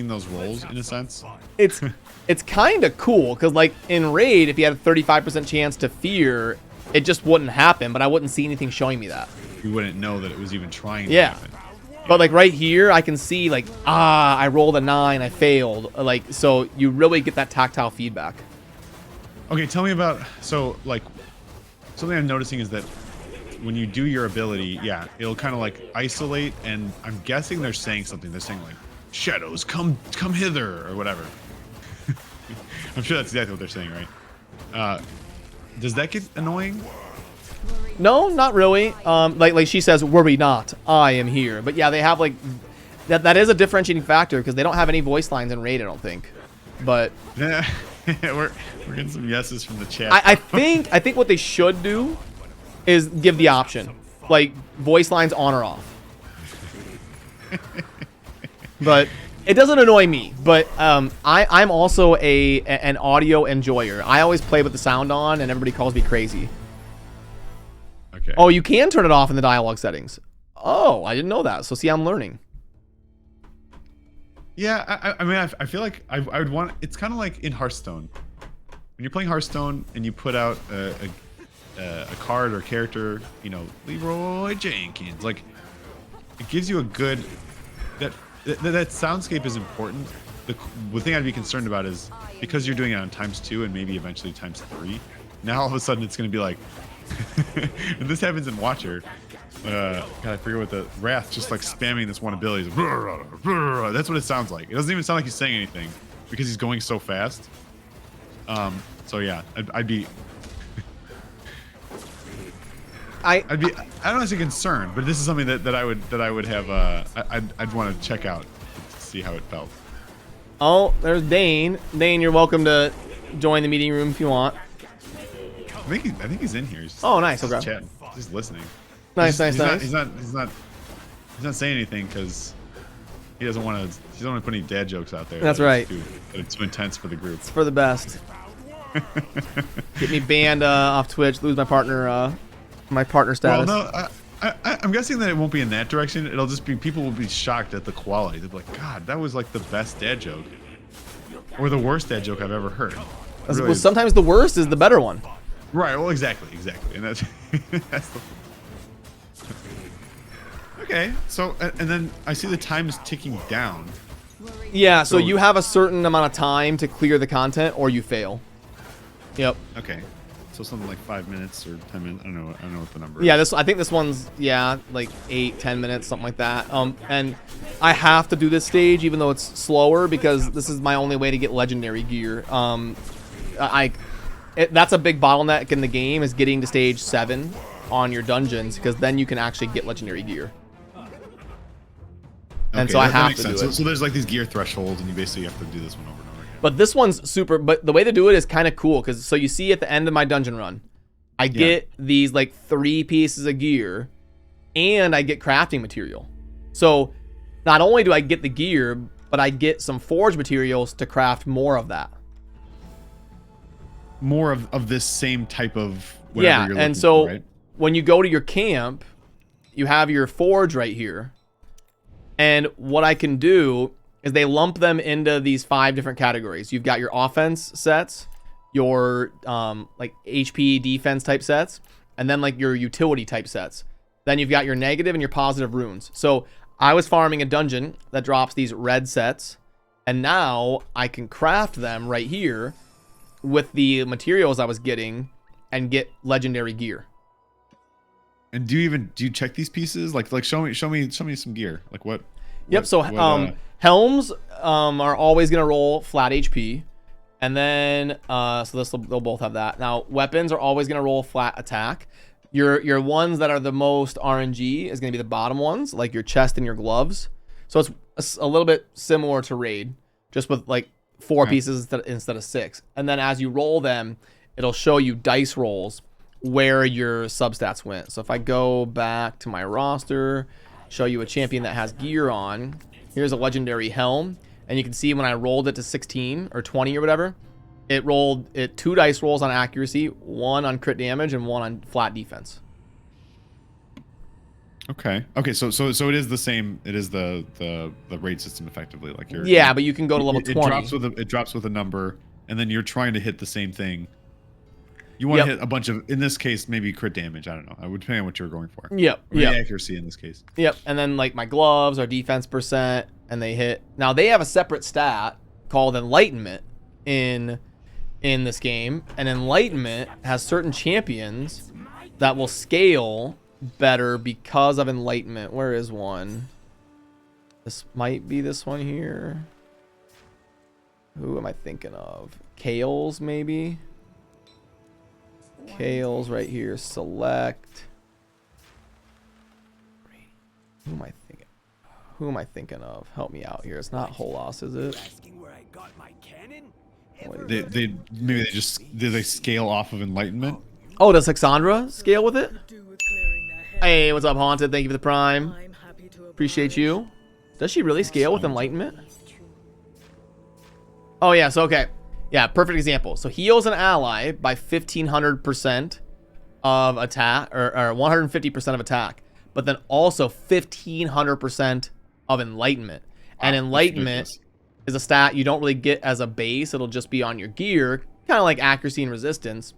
Speaker 1: those rolls in a sense.
Speaker 2: It's kind of cool because like in raid, if you had a 35% chance to fear, it just wouldn't happen. But I wouldn't see anything showing me that.
Speaker 1: You wouldn't know that it was even trying to
Speaker 2: Yeah.
Speaker 1: happen.
Speaker 2: But like right here, I can see like, I rolled a 9, I failed. Like, so you really get that tactile feedback.
Speaker 1: Okay, tell me about, so like something I'm noticing is that when you do your ability, yeah, it'll kind of like isolate, and I'm guessing they're saying something. They're saying like, shadows, come hither, or whatever. I'm sure that's exactly what they're saying, right? Does that get annoying?
Speaker 2: No, not really. Like she says, worry not, I am here. But yeah, they have like, that is a differentiating factor because they don't have any voice lines in raid, I don't think. But
Speaker 1: Yeah, we're getting some yeses from the chat.
Speaker 2: I think what they should do is give the option, like voice lines on or off. But it doesn't annoy me. But I'm also an audio enjoyer. I always play with the sound on, and everybody calls me crazy.
Speaker 1: Okay.
Speaker 2: Oh, you can turn it off in the dialogue settings. Oh, I didn't know that. So see, I'm learning.
Speaker 1: Yeah, I mean, I feel like I would want. It's kind of like in Hearthstone. When you're playing Hearthstone and you put out a card or character, you know, Leroy Jenkins, like it gives you a good that soundscape is important. The thing I'd be concerned about is because you're doing it on ×2 and maybe eventually ×3. Now all of a sudden it's going to be like, and this happens in Watcher. God, I forget what the Wrath just like spamming this one ability. That's what it sounds like. It doesn't even sound like he's saying anything because he's going so fast. So yeah, I'd be. I don't want to say concerned, but this is something that I would have. I'd want to check out to see how it felt.
Speaker 2: Oh, there's Dane. Dane, you're welcome to join the meeting room if you want.
Speaker 1: I think he's in here. He's just,
Speaker 2: Oh, nice.
Speaker 1: He's
Speaker 2: Okay.
Speaker 1: chatting. He's just listening.
Speaker 2: Nice.
Speaker 1: He's not saying anything because he doesn't want to put any dad jokes out there.
Speaker 2: That's right.
Speaker 1: It's too intense for the group.
Speaker 2: It's for the best. Get me banned off Twitch. Lose my partner status.
Speaker 1: Well, no, I'm guessing that it won't be in that direction. It'll just be people will be shocked at the quality. They'll be like, God, that was like the best dad joke, or the worst dad joke I've ever heard. Really,
Speaker 2: Well, sometimes the worst is the better one.
Speaker 1: right. Well, exactly, and that's that's the. Okay, so and then I see the time is ticking down.
Speaker 2: Yeah, so
Speaker 1: So-
Speaker 2: you have a certain amount of time to clear the content or you fail. Yep.
Speaker 1: Okay, so something like 5 minutes or 10 minutes. I don't know what the number
Speaker 2: Yeah,
Speaker 1: is.
Speaker 2: I think this one's like 8-10 minutes, something like that. And I have to do this stage even though it's slower because this is my only way to get legendary gear. That's a big bottleneck in the game is getting to stage 7 on your dungeons because then you can actually get legendary gear. And
Speaker 1: Okay,
Speaker 2: so I
Speaker 1: that
Speaker 2: have
Speaker 1: makes
Speaker 2: to do
Speaker 1: sense.
Speaker 2: it.
Speaker 1: So there's like these gear thresholds, and you basically have to do this one over and over again.
Speaker 2: But this one's super. But the way to do it is kind of cool because so you see at the end of my dungeon run, I get these like 3 pieces of gear, and I get crafting material. So not only do I get the gear, but I get some forge materials to craft more of that.
Speaker 1: More of this same type of whatever
Speaker 2: Yeah,
Speaker 1: you're
Speaker 2: and
Speaker 1: looking
Speaker 2: so
Speaker 1: for, right?
Speaker 2: when you go to your camp, you have your forge right here. And what I can do is they lump them into these 5 different categories. You've got your offense sets, your like HP defense type sets, and then like your utility type sets. Then you've got your negative and your positive runes. So I was farming a dungeon that drops these red sets, and now I can craft them right here with the materials I was getting and get legendary gear.
Speaker 1: And do you check these pieces? Like show me some gear. Like what?
Speaker 2: Yep. So helms are always gonna roll flat HP, and then they'll both have that. Now weapons are always gonna roll flat attack. Your ones that are the most RNG is gonna be the bottom ones, like your chest and your gloves. So it's a little bit similar to raid, just with like 4 pieces instead of 6. And then as you roll them, it'll show you dice rolls where your substats went. So if I go back to my roster, show you a champion that has gear on, here's a legendary Helm, and you can see when I rolled it to 16 or 20 or whatever, it rolled 2 dice rolls on accuracy, 1 on crit damage, and 1 on flat defense.
Speaker 1: Okay. So it is the same. It is the rate system effectively. Like
Speaker 2: but you can go to level 20.
Speaker 1: It drops with a number, and then you're trying to hit the same thing. You want to hit a bunch of, in this case, maybe crit damage. I don't know. I would depend on what you're going for. Accuracy in this case.
Speaker 2: Yep. And then like my gloves are defense %, and they hit. Now they have a separate stat called Enlightenment in this game, and Enlightenment has certain champions that will scale better because of Enlightenment. Where is one? This might be this one here. Who am I thinking of? Kales, maybe? Kales right here. Select. Who am I thinking of? Help me out here. It's not Holos, is it?
Speaker 1: Do they scale off of Enlightenment?
Speaker 2: Oh, does Hexandra scale with it? Hey, what's up, Haunted? Thank you for the prime. Appreciate you. Does she really scale with Enlightenment? Oh, yeah. So, okay. Yeah, perfect example. So, heals an ally by 1,500% of attack, or 150% of attack, but then also 1,500% of Enlightenment. And Enlightenment is a stat you don't really get as a base. It'll just be on your gear, kind of like accuracy and resistance,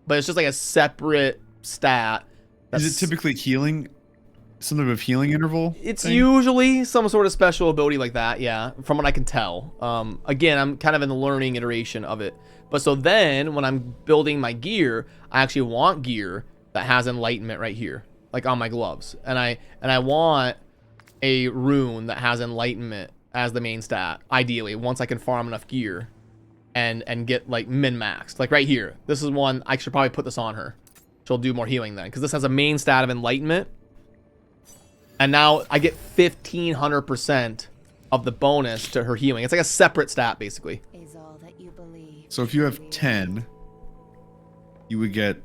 Speaker 2: but it's just like a separate stat.
Speaker 1: Is it typically healing? Some sort of healing interval?
Speaker 2: It's usually some sort of special ability like that, yeah, from what I can tell. Again, I'm kind of in the learning iteration of it. But so then, when I'm building my gear, I actually want gear that has Enlightenment right here, like on my gloves. And I want a rune that has Enlightenment as the main stat, ideally, once I can farm enough gear and get, like, min-maxed. Like, right here. This is one, I should probably put this on her. She'll do more healing then, because this has a main stat of Enlightenment. And now I get 1,500% of the bonus to her healing. It's like a separate stat, basically.
Speaker 4: Is all that you believe.
Speaker 1: So if you have 10, you would get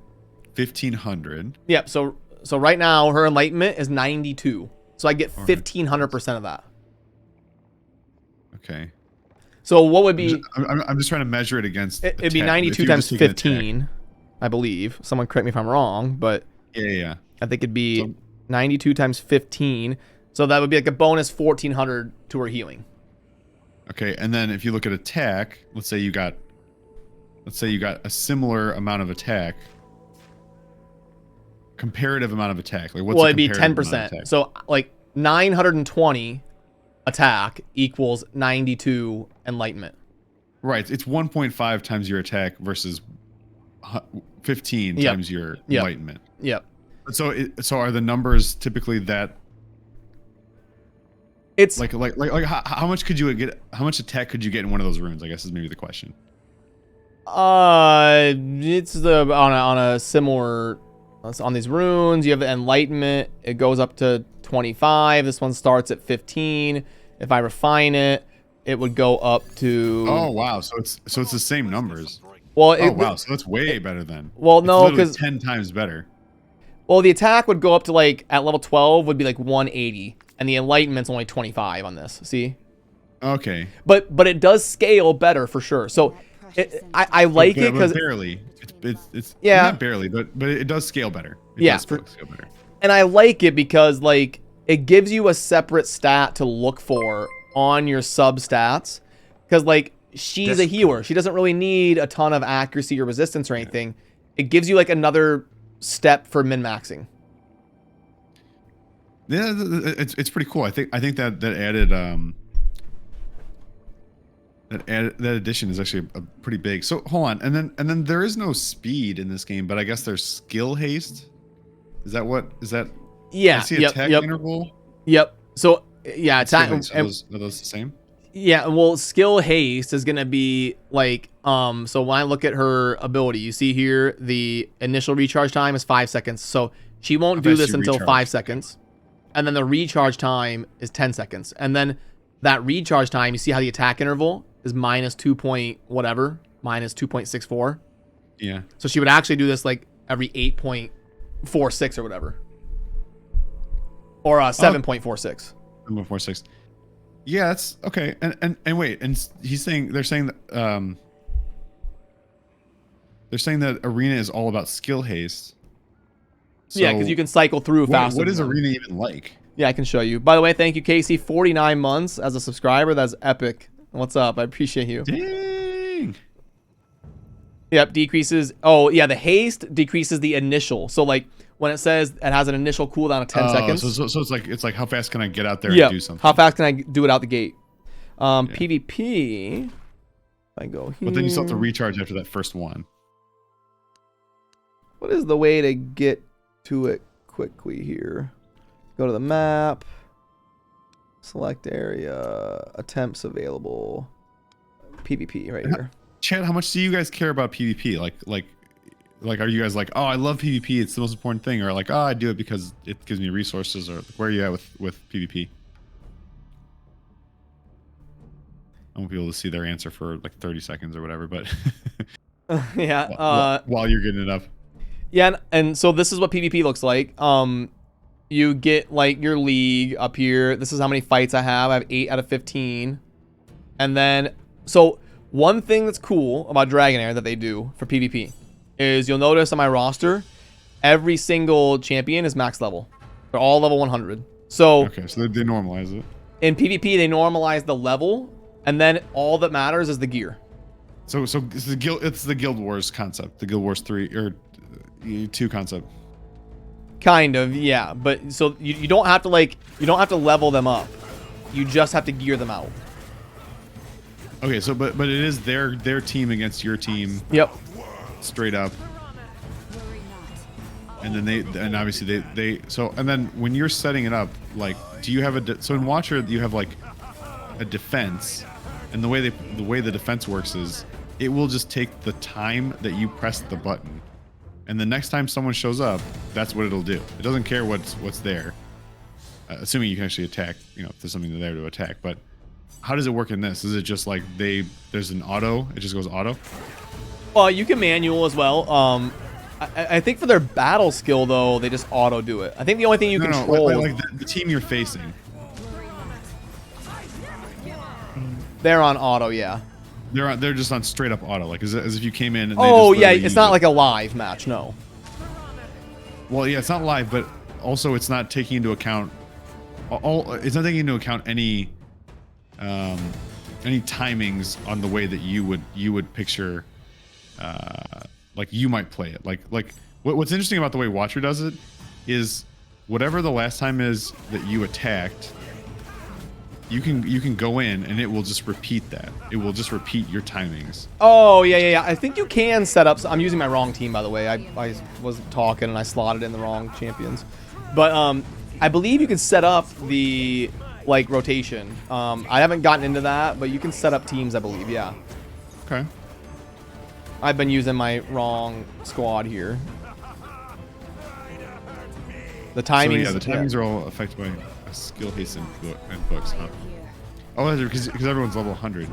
Speaker 1: 1,500.
Speaker 2: Yep. So right now her Enlightenment is 92. So I get 1,500% of that.
Speaker 1: Okay.
Speaker 2: So what would be?
Speaker 1: I'm just trying to measure it against.
Speaker 2: It'd be 92 times 15, I believe. Someone correct me if I'm wrong, but
Speaker 1: yeah.
Speaker 2: I think it'd be 92 times 15. So that would be like a bonus 1,400 to her healing.
Speaker 1: Okay, and then if you look at attack, let's say you got a similar amount of attack. Comparative amount of attack. Like what's
Speaker 2: it'd be 10%. So like 920 attack equals 92 Enlightenment.
Speaker 1: Right. It's 1.5 times your attack versus 15 times your Enlightenment.
Speaker 2: Yep.
Speaker 1: So are the numbers typically that?
Speaker 2: It's
Speaker 1: like how much could you get? How much attack could you get in one of those runes? I guess is maybe the question.
Speaker 2: It's on a similar. On these runes, you have the Enlightenment. It goes up to 25. This one starts at 15. If I refine it, it would go up to.
Speaker 1: Oh wow! So it's the same numbers.
Speaker 2: Well,
Speaker 1: wow! So that's way better then.
Speaker 2: Well, no, because
Speaker 1: 10 times better.
Speaker 2: Well, the attack would go up to like at level 12 would be like 180, and the Enlightenment's only 25 on this. See?
Speaker 1: Okay.
Speaker 2: But it does scale better for sure. So I like it because
Speaker 1: barely. It's not barely, but it does scale better. It does scale better.
Speaker 2: And I like it because like it gives you a separate stat to look for on your sub stats. Because like she's a healer. She doesn't really need a ton of accuracy or resistance or anything. It gives you like another step for min-maxing.
Speaker 1: Yeah, it's pretty cool. I think that added that addition is actually a pretty big. So hold on, and then there is no speed in this game, but I guess there's skill haste. Is that?
Speaker 2: Yeah.
Speaker 1: I see attack interval.
Speaker 2: Yep. So yeah, attack.
Speaker 1: Are those the same?
Speaker 2: Yeah. Well, skill haste is gonna be like So when I look at her ability, you see here the initial recharge time is 5 seconds. So she won't do this until 5 seconds. And then the recharge time is 10 seconds. And then that recharge time, you see how the attack interval is minus 2 point whatever, minus 2.64.
Speaker 1: Yeah. So
Speaker 2: she would actually do this like every 8.46 or whatever. Or 7.46.
Speaker 1: 7.46. Yeah, that's okay. And wait, and they're saying that arena is all about skill haste. So
Speaker 2: yeah, because you can cycle through faster.
Speaker 1: What is arena even like?
Speaker 2: Yeah, I can show you. By the way, thank you, Casey. 49 months as a subscriber. That's epic. What's up? I appreciate you.
Speaker 1: Dang.
Speaker 2: Yep, decreases. Oh, yeah, the haste decreases the initial. So, like, when it says it has an initial cooldown of 10 seconds.
Speaker 1: So it's like how fast can I get out there and do something?
Speaker 2: How fast can I do it out the gate? PvP. I go here.
Speaker 1: But then you still have to recharge after that first one.
Speaker 2: What is the way to get to it quickly here? Go to the map. Select area. Attempts available. PvP right here.
Speaker 1: Chad, how much do you guys care about PvP? Like, are you guys like, oh, I love PvP, it's the most important thing, or like, oh, I do it because it gives me resources, or where are you at with PvP? I won't be able to see their answer for like 30 seconds or whatever, but
Speaker 2: yeah.
Speaker 1: While you're getting it up.
Speaker 2: Yeah, and so this is what PvP looks like. You get like your league up here. This is how many fights I have. I have 8 out of 15. And then, so one thing that's cool about Dragonheir that they do for PvP is you'll notice on my roster, every single champion is max level. They're all level 100. So
Speaker 1: okay, so they normalize it.
Speaker 2: In PvP, they normalize the level, and then all that matters is the gear.
Speaker 1: So it's the Guild Wars concept, the Guild Wars 3 or 2 concept.
Speaker 2: Kind of, yeah. But so you don't have to level them up. You just have to gear them out.
Speaker 1: Okay, so but it is their team against your team.
Speaker 2: Yep.
Speaker 1: Straight up. And then obviously they and then when you're setting it up, like, do you have so in Watcher you have like a defense, and the way the defense works is it will just take the time that you press the button, and the next time someone shows up, that's what it'll do. It doesn't care what's there, assuming you can actually attack, if there's something there to attack. But how does it work in this? Is it just like there's an auto, it just goes auto?
Speaker 2: Well, you can manual as well. I think for their battle skill though, they just auto do it. I think the only thing you control
Speaker 1: like the team you're facing,
Speaker 2: they're on auto, yeah.
Speaker 1: They're just on straight up auto, like as if you came in. And
Speaker 2: oh yeah, it's not like a live match, no.
Speaker 1: Well, yeah, it's not live, but also it's not taking into account it's not taking into account any timings on the way that you would picture like you might play it. Like what's interesting about the way Watcher does it is whatever the last time is that you attacked, you can go in and it will just repeat that. It will just repeat your timings.
Speaker 2: Oh yeah. I think you can set up. I'm using my wrong team, by the way. I was talking and I slotted in the wrong champions, but I believe you can set up the like rotation. I haven't gotten into that, but you can set up teams, I believe. Yeah.
Speaker 1: Okay.
Speaker 2: I've been using my wrong squad here. The timings.
Speaker 1: So yeah, the timings are all affected by skill haste and books, huh? Oh, because everyone's level 100.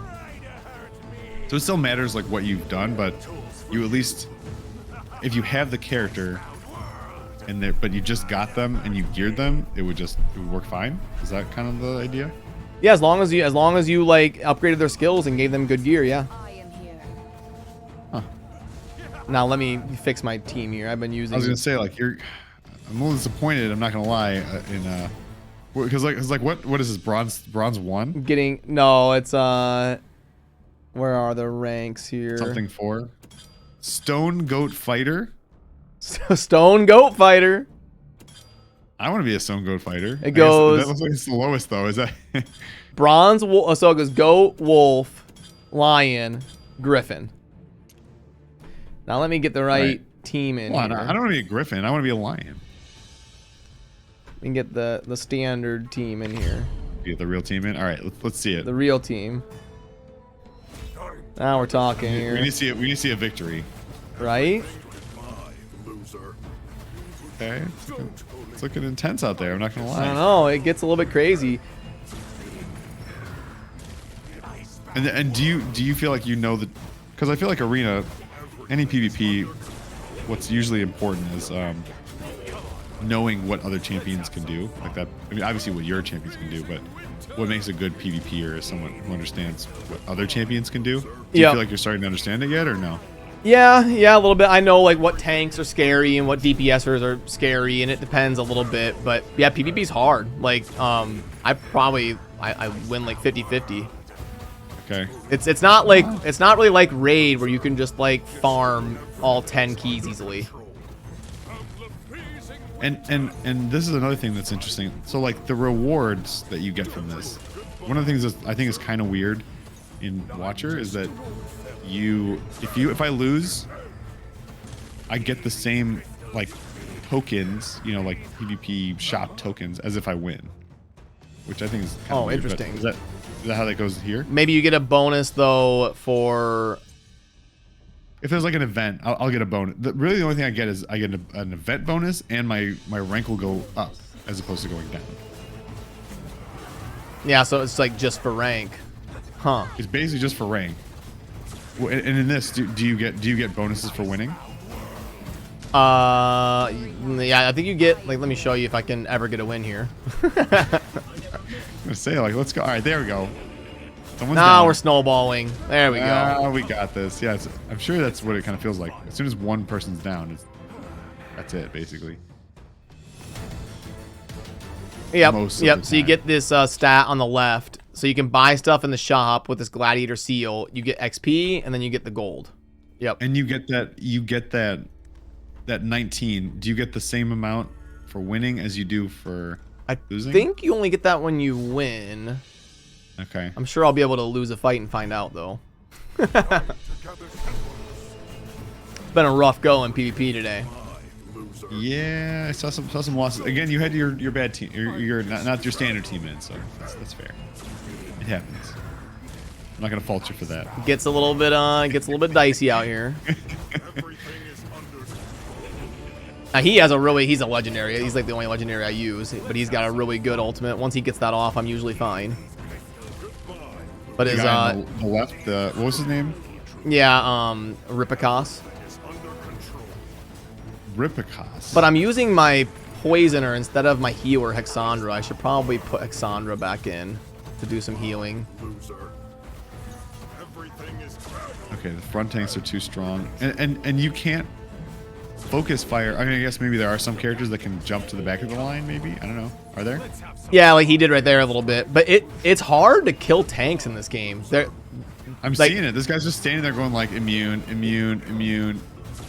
Speaker 1: So it still matters like what you've done, but you at least, if you have the character but you just got them and you geared them, it would work fine. Is that kind of the idea?
Speaker 2: Yeah, as long as you like upgraded their skills and gave them good gear, yeah.
Speaker 1: Huh.
Speaker 2: Now let me fix my team here. I've been using.
Speaker 1: I was gonna say like I'm a little disappointed. I'm not gonna lie. Because like what is this bronze 1?
Speaker 2: Getting no, it's where are the ranks here?
Speaker 1: Something 4. Stone Goat Fighter.
Speaker 2: Stone Goat Fighter.
Speaker 1: I want to be a Stone Goat Fighter.
Speaker 2: It goes.
Speaker 1: That looks like it's the lowest though. Is that?
Speaker 2: Bronze wolf. So it goes goat, wolf, lion, griffin. Now let me get the right team in
Speaker 1: Well,
Speaker 2: here.
Speaker 1: I don't want to be a griffin. I want to be a lion.
Speaker 2: We can get the standard team in here.
Speaker 1: You get the real team in. All right, let's see it.
Speaker 2: The real team. Now we're talking here.
Speaker 1: We need to see it. We need to see a victory.
Speaker 2: Right?
Speaker 1: Okay. It's looking intense out there. I'm not gonna lie.
Speaker 2: I don't know. It gets a little bit crazy.
Speaker 1: And do you feel like you know that? Because I feel like arena, any PvP, what's usually important is knowing what other champions can do. Like that. I mean, obviously what your champions can do, but what makes a good PvPer is someone who understands what other champions can do. Do you feel like you're starting to understand it yet, or no?
Speaker 2: Yeah, a little bit. I know like what tanks are scary and what DPSers are scary, and it depends a little bit. But yeah, PvP's hard. Like, I win like 50-50.
Speaker 1: Okay.
Speaker 2: It's not like it's not really like raid where you can just like farm all 10 keys easily.
Speaker 1: And this is another thing that's interesting. So like the rewards that you get from this, one of the things that I think is kind of weird in Watcher is that if I lose, I get the same like tokens, you know, like PvP shop tokens as if I win, which I think is kind of weird.
Speaker 2: Interesting.
Speaker 1: Is that how that goes here?
Speaker 2: Maybe you get a bonus though for
Speaker 1: if there's like an event, I'll get a bonus. Really, the only thing I get is I get an event bonus, and my rank will go up as opposed to going down.
Speaker 2: Yeah, so it's like just for rank, huh?
Speaker 1: It's basically just for rank. And in this, do you get bonuses for winning?
Speaker 2: Yeah, I think you get like. Let me show you if I can ever get a win here.
Speaker 1: I'm gonna say like, let's go. All right, there we go. Someone's
Speaker 2: now
Speaker 1: down.
Speaker 2: we're snowballing. There we go.
Speaker 1: We got this. Yeah, I'm sure that's what it kind of feels like. As soon as one person's down, that's it basically.
Speaker 2: Yep. So you get this stat on the left. So you can buy stuff in the shop with this gladiator seal. You get XP and then you get the gold. Yep.
Speaker 1: And you get that 19. Do you get the same amount for winning as you do for losing?
Speaker 2: I think you only get that when you win.
Speaker 1: Okay.
Speaker 2: I'm sure I'll be able to lose a fight and find out though. It's been a rough go in PvP today.
Speaker 1: Yeah, I saw some losses. Again, you had your bad team, your not your standard team in, so that's fair. It happens. I'm not gonna fault you for that.
Speaker 2: Gets a little bit dicey out here. He's a legendary. He's like the only legendary I use, but he's got a really good ultimate. Once he gets that off, I'm usually fine. But his
Speaker 1: on the left, what was his name?
Speaker 2: Yeah, Ripikos.
Speaker 1: Ripikos.
Speaker 2: But I'm using my poisoner instead of my healer Hexandra. I should probably put Hexandra back in to do some healing.
Speaker 1: Okay, the front tanks are too strong, and you can't focus fire. I mean, I guess maybe there are some characters that can jump to the back of the line. Maybe, I don't know. Are there?
Speaker 2: Yeah, like he did right there a little bit. But it's hard to kill tanks in this game.
Speaker 1: I'm seeing it. This guy's just standing there going like immune.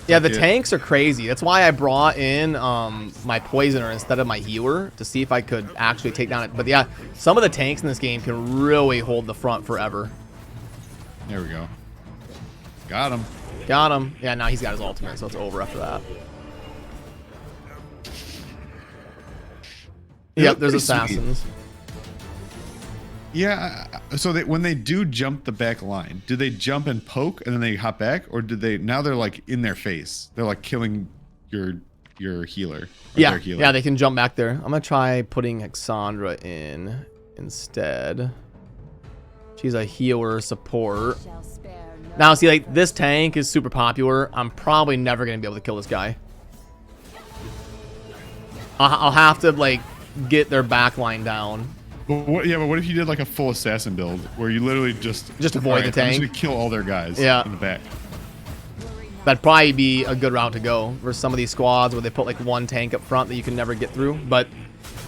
Speaker 2: Yeah, the tanks are crazy. That's why I brought in my poisoner instead of my healer to see if I could actually take down it. But yeah, some of the tanks in this game can really hold the front forever.
Speaker 1: There we go. Got him.
Speaker 2: Got him. Yeah, now he's got his ultimate, so it's over after that. Yep, there's assassins.
Speaker 1: Sweet. Yeah, so when they do jump the back line, do they jump and poke and then they hop back, or do they now they're like in their face? They're like killing your healer.
Speaker 2: Yeah, yeah, they can jump back there. I'm gonna try putting Hexandra in instead. She's a healer support. Now, see, like this tank is super popular. I'm probably never gonna be able to kill this guy. I'll have to like get their back line down.
Speaker 1: But what if you did like a full assassin build where you literally just
Speaker 2: avoid the tank?
Speaker 1: I'm just gonna kill all their guys.
Speaker 2: Yeah.
Speaker 1: In the back.
Speaker 2: That'd probably be a good route to go versus some of these squads where they put like one tank up front that you can never get through. But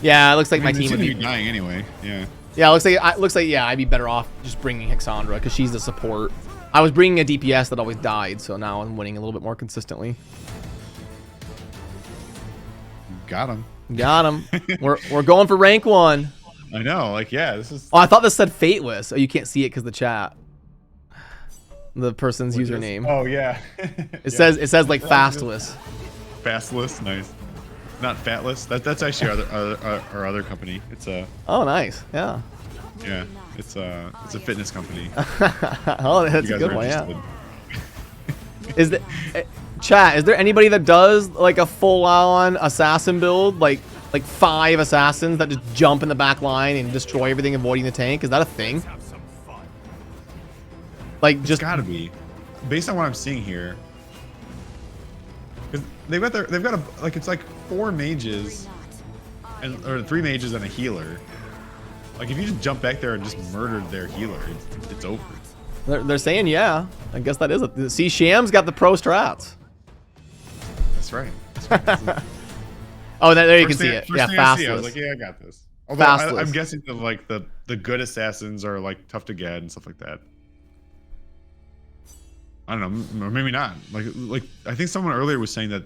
Speaker 2: yeah, it looks like my team would be
Speaker 1: dying anyway. Yeah.
Speaker 2: Yeah, it looks like yeah, I'd be better off just bringing Hexandra because she's the support. I was bringing a DPS that always died, so now I'm winning a little bit more consistently.
Speaker 1: Got him.
Speaker 2: Got him. we're going for rank 1.
Speaker 1: I know. Like, yeah, this is.
Speaker 2: Oh, I thought this said Fateless. Oh, you can't see it because the chat. The person's username.
Speaker 1: Oh yeah.
Speaker 2: It says like Fastless.
Speaker 1: Fastless, nice. Not Fatless. That's actually our other company. It's a.
Speaker 2: Oh, nice. Yeah.
Speaker 1: Yeah, it's a fitness company.
Speaker 2: Oh, that's a good one. Yeah. Is the chat? Is there anybody that does like a full-on assassin build, like 5 assassins that just jump in the back line and destroy everything, avoiding the tank? Is that a thing?
Speaker 3: Let's have some fun.
Speaker 2: Like, just
Speaker 1: gotta be, based on what I'm seeing here. Because they've got a like it's like 4 mages, or 3 mages and a healer. Like if you just jump back there and just murdered their healer, it's over.
Speaker 2: They're saying yeah. I guess that is it. See, Sham's got the pro strats.
Speaker 1: That's right. That's right.
Speaker 2: Oh, there you can see it. Yeah,
Speaker 1: Fastless. I was
Speaker 2: Fastless.
Speaker 1: like, yeah, I got this. Although I'm guessing that like the good assassins are like tough to get and stuff like that. I don't know, or maybe not. Like I think someone earlier was saying that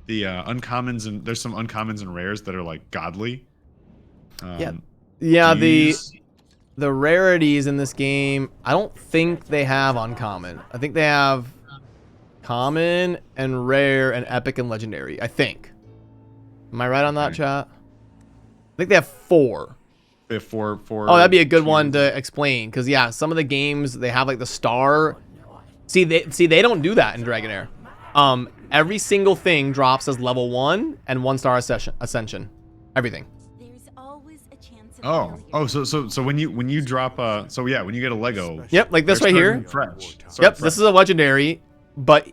Speaker 1: the uncommons and there's some uncommons and rares that are like godly.
Speaker 2: Yeah, the rarities in this game, I don't think they have uncommon. I think they have common and rare and epic and legendary. I think. Am I right on that, chat? I think they have 4.
Speaker 1: They have 4.
Speaker 2: Oh, that'd be a good one to explain, because yeah, some of the games they have like the star. See, they don't do that in Dragonheir. Every single thing drops as level 1 and 1-star ascension. Everything.
Speaker 1: Oh, so when you drop when you get a Lego.
Speaker 2: Yep, like this right here.
Speaker 1: Fresh.
Speaker 2: Yep, this is a legendary, but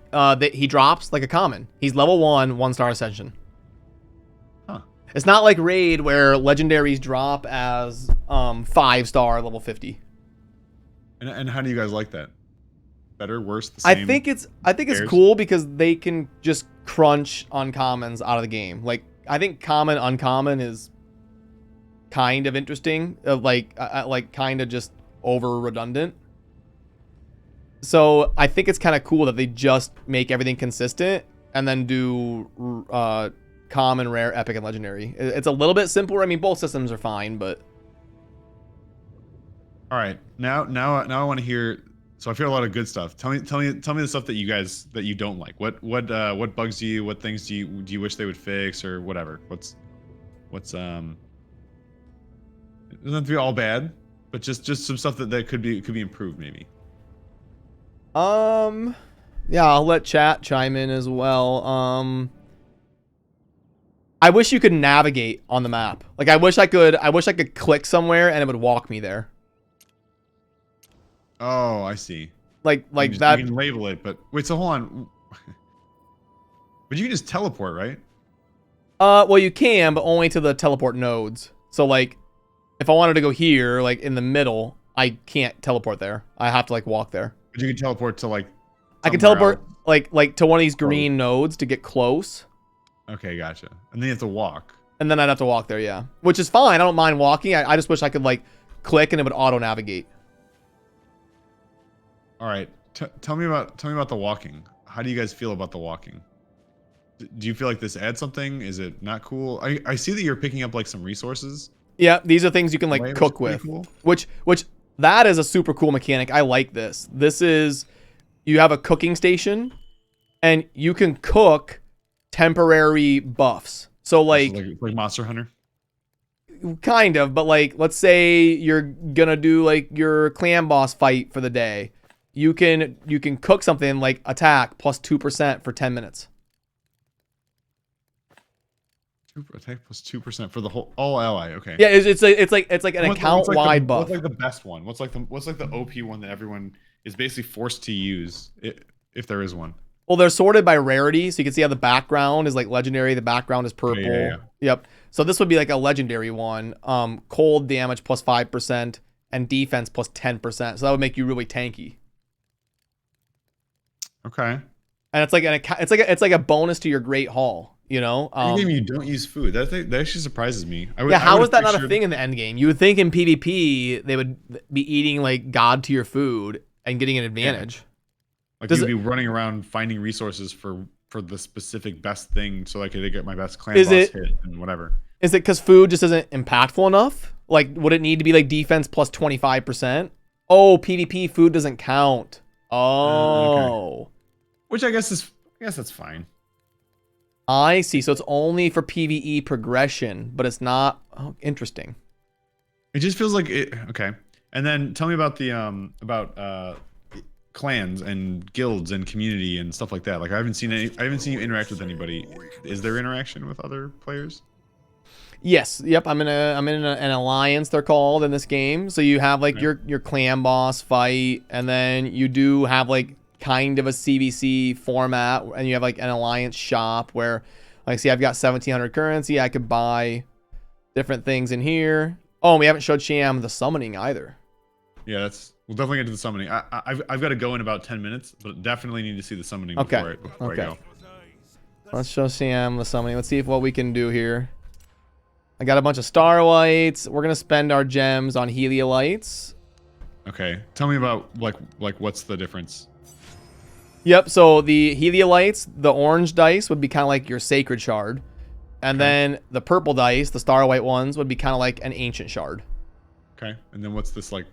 Speaker 2: he drops like a common. He's level 1, 1-star ascension.
Speaker 1: Huh.
Speaker 2: It's not like Raid where legendaries drop as 5-star level 50.
Speaker 1: And how do you guys like that? Better, worse, the same?
Speaker 2: I think it's cool because they can just crunch uncommons out of the game. Like I think common uncommon is kind of interesting, like kind of just over redundant. So I think it's kind of cool that they just make everything consistent and then do common, rare, epic, and legendary. It's a little bit simpler. I mean, both systems are fine, but
Speaker 1: all right, now I want to hear. So I feel a lot of good stuff. Tell me the stuff that you don't like. What bugs you? What things do you wish they would fix or whatever? What's it doesn't have to be all bad, but just some stuff that could be improved maybe.
Speaker 2: Yeah, I'll let chat chime in as well. I wish you could navigate on the map. Like I wish I could click somewhere and it would walk me there.
Speaker 1: Oh, I see.
Speaker 2: Like
Speaker 1: you
Speaker 2: that.
Speaker 1: You can label it, but wait. So hold on. But you can just teleport, right?
Speaker 2: Well, you can, but only to the teleport nodes. So like, if I wanted to go here, like in the middle, I can't teleport there. I have to like walk there.
Speaker 1: But you can teleport to like.
Speaker 2: I can teleport like to one of these green nodes to get close.
Speaker 1: Okay, gotcha. And then you have to walk.
Speaker 2: And then I'd have to walk there, yeah. Which is fine. I don't mind walking. I just wish I could like click and it would auto navigate.
Speaker 1: All right, tell me about the walking. How do you guys feel about the walking? Do you feel like this adds something? Is it not cool? I see that you're picking up like some resources.
Speaker 2: Yeah, these are things you can like cook with.
Speaker 1: Cool.
Speaker 2: Which that is a super cool mechanic. I like this. This is you have a cooking station, and you can cook temporary buffs. So like
Speaker 1: Monster Hunter.
Speaker 2: Kind of, but like let's say you're gonna do like your clan boss fight for the day. You can cook something like attack plus 2% for 10 minutes.
Speaker 1: Attack plus 2% for the all ally. Okay.
Speaker 2: Yeah, it's like an account wide buff.
Speaker 1: What's like the best one? What's like the OP one that everyone is basically forced to use if there is one?
Speaker 2: Well, they're sorted by rarity, so you can see how the background is like legendary. The background is purple.
Speaker 1: Yeah.
Speaker 2: Yep. So this would be like a legendary one. Cold damage plus 5% and defense plus 10%. So that would make you really tanky.
Speaker 1: Okay.
Speaker 2: and it's like a bonus to your Great Hall. You know,
Speaker 1: In game you don't use food. That actually surprises me.
Speaker 2: Yeah, how is that not a thing in the end game? You would think in PvP they would be eating like god tier food and getting an advantage.
Speaker 1: Like you'd be running around finding resources for the specific best thing, so I could get my best clan boss hit and whatever.
Speaker 2: Is it because food just isn't impactful enough? Like, would it need to be like defense plus 25%? Oh, PvP food doesn't count. Oh,
Speaker 1: okay. Which I guess that's fine.
Speaker 2: I see. So it's only for PvE progression, but it's not. Oh, interesting.
Speaker 1: It just feels like it. Okay. And then tell me about the clans and guilds and community and stuff like that. Like I haven't seen you interact with anybody. Is there interaction with other players?
Speaker 2: Yes. Yep. I'm in an alliance. They're called in this game. So you have like your clan boss fight, and then you do have like kind of a CVC format, and you have like an alliance shop where, like, see, I've got 1,700 currency. I could buy different things in here. Oh, and we haven't showed Sham the summoning either.
Speaker 1: Yeah, we'll definitely get to the summoning. I've got to go in about 10 minutes, but definitely need to see the summoning before I go.
Speaker 2: Let's show Sham the summoning. Let's see what we can do here. I got a bunch of starlights. We're gonna spend our gems on heliolites.
Speaker 1: Okay, tell me about like what's the difference?
Speaker 2: Yep, so the heliolites, the orange dice would be kind of like your sacred shard. And then the purple dice, the star white ones, would be kind of like an ancient shard.
Speaker 1: Okay, and then what's this like?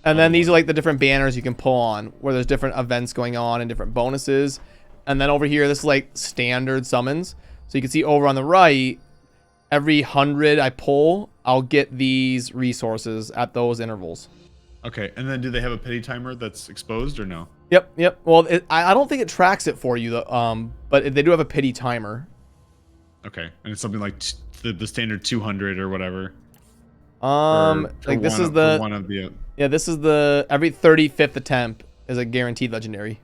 Speaker 2: And then these are like the different banners you can pull on, where there's different events going on and different bonuses. And then over here, this is like standard summons. So you can see over on the right, every 100 I pull, I'll get these resources at those intervals.
Speaker 1: Okay, and then do they have a pity timer that's exposed or no?
Speaker 2: Yep. Well, I don't think it tracks it for you, though, but they do have a pity timer.
Speaker 1: Okay, and it's something like the standard 200 or whatever.
Speaker 2: Like this is the one of the. Yeah, this is the every 35th attempt is a guaranteed legendary.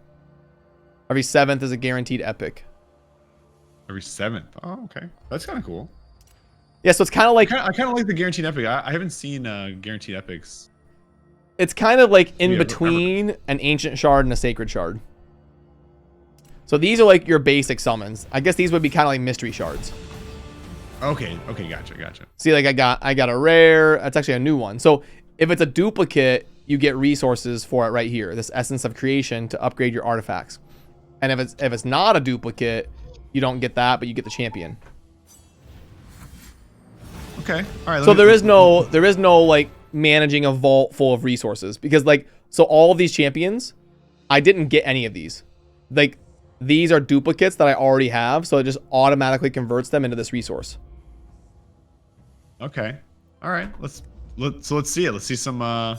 Speaker 2: Every 7th is a guaranteed epic.
Speaker 1: Every 7th. Oh, okay, that's kind of cool.
Speaker 2: Yeah, so it's kind of like
Speaker 1: I kind of like the guaranteed epic. I haven't seen guaranteed epics.
Speaker 2: It's kind of like in between an ancient shard and a sacred shard. So these are like your basic summons. I guess these would be kind of like mystery shards.
Speaker 1: Okay, gotcha.
Speaker 2: See, like I got a rare. That's actually a new one. So if it's a duplicate, you get resources for it right here. This essence of creation to upgrade your artifacts. And if it's not a duplicate, you don't get that, but you get the champion.
Speaker 1: Okay. All right.
Speaker 2: So there is no like managing a vault full of resources, because like, so all of these champions, I didn't get any of these. Like these are duplicates that I already have, so it just automatically converts them into this resource.
Speaker 1: Okay. All right. Let's see it. Let's see some.
Speaker 2: Let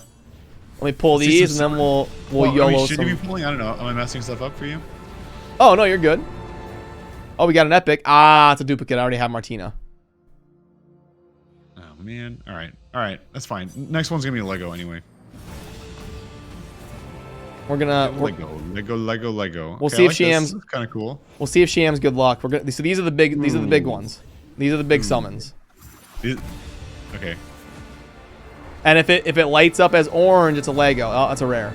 Speaker 2: me pull these, and then we'll YOLO.
Speaker 1: Should you be pulling? I don't know. Am I messing stuff up for you?
Speaker 2: Oh no, you're good. Oh, we got an epic. Ah, it's a duplicate. I already have Martina.
Speaker 1: Oh man. All right. That's fine. Next one's gonna be Lego anyway.
Speaker 2: We're gonna
Speaker 1: Lego.
Speaker 2: We'll see if Sham's
Speaker 1: kind of cool.
Speaker 2: We'll see if Sham's good luck. So these are the big ones. These are the big summons.
Speaker 1: Okay.
Speaker 2: And if it lights up as orange, it's a Lego. Oh, that's a rare.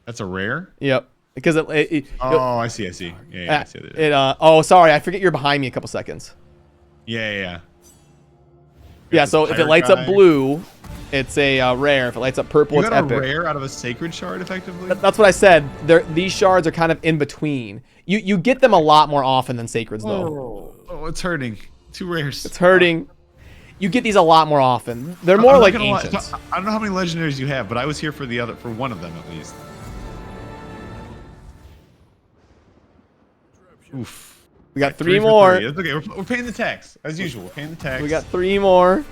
Speaker 1: That's a rare?
Speaker 2: Yep. Because
Speaker 1: I see. Yeah, I see it.
Speaker 2: Oh, sorry, I forget you're behind me a couple seconds.
Speaker 1: Yeah.
Speaker 2: Yeah, so if it lights up blue, it's a rare. If it lights up purple, it's epic.
Speaker 1: You got a rare out of a sacred shard, effectively?
Speaker 2: That's what I said. These shards are kind of in between. You get them a lot more often than sacreds, though.
Speaker 1: Oh, it's hurting. 2 rares.
Speaker 2: It's hurting. You get these a lot more often. They're more like ancients.
Speaker 1: I don't know how many legendaries you have, but I was here for one of them at least. Oof.
Speaker 2: We got 3 more.
Speaker 1: It's okay. We're paying the tax as usual. We're paying the tax.
Speaker 2: We got 3 more.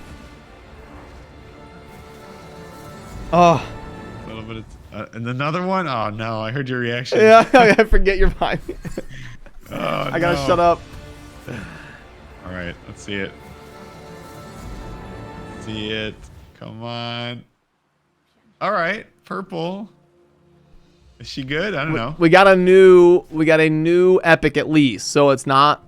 Speaker 2: Oh.
Speaker 1: A little bit and another one. Oh no! I heard your reaction.
Speaker 2: Yeah, I forget you're behind me.
Speaker 1: Oh,
Speaker 2: I gotta shut up.
Speaker 1: All right, let's see it. See it. Come on. All right, purple. Is she good? I don't know.
Speaker 2: We got a new epic at least, so it's not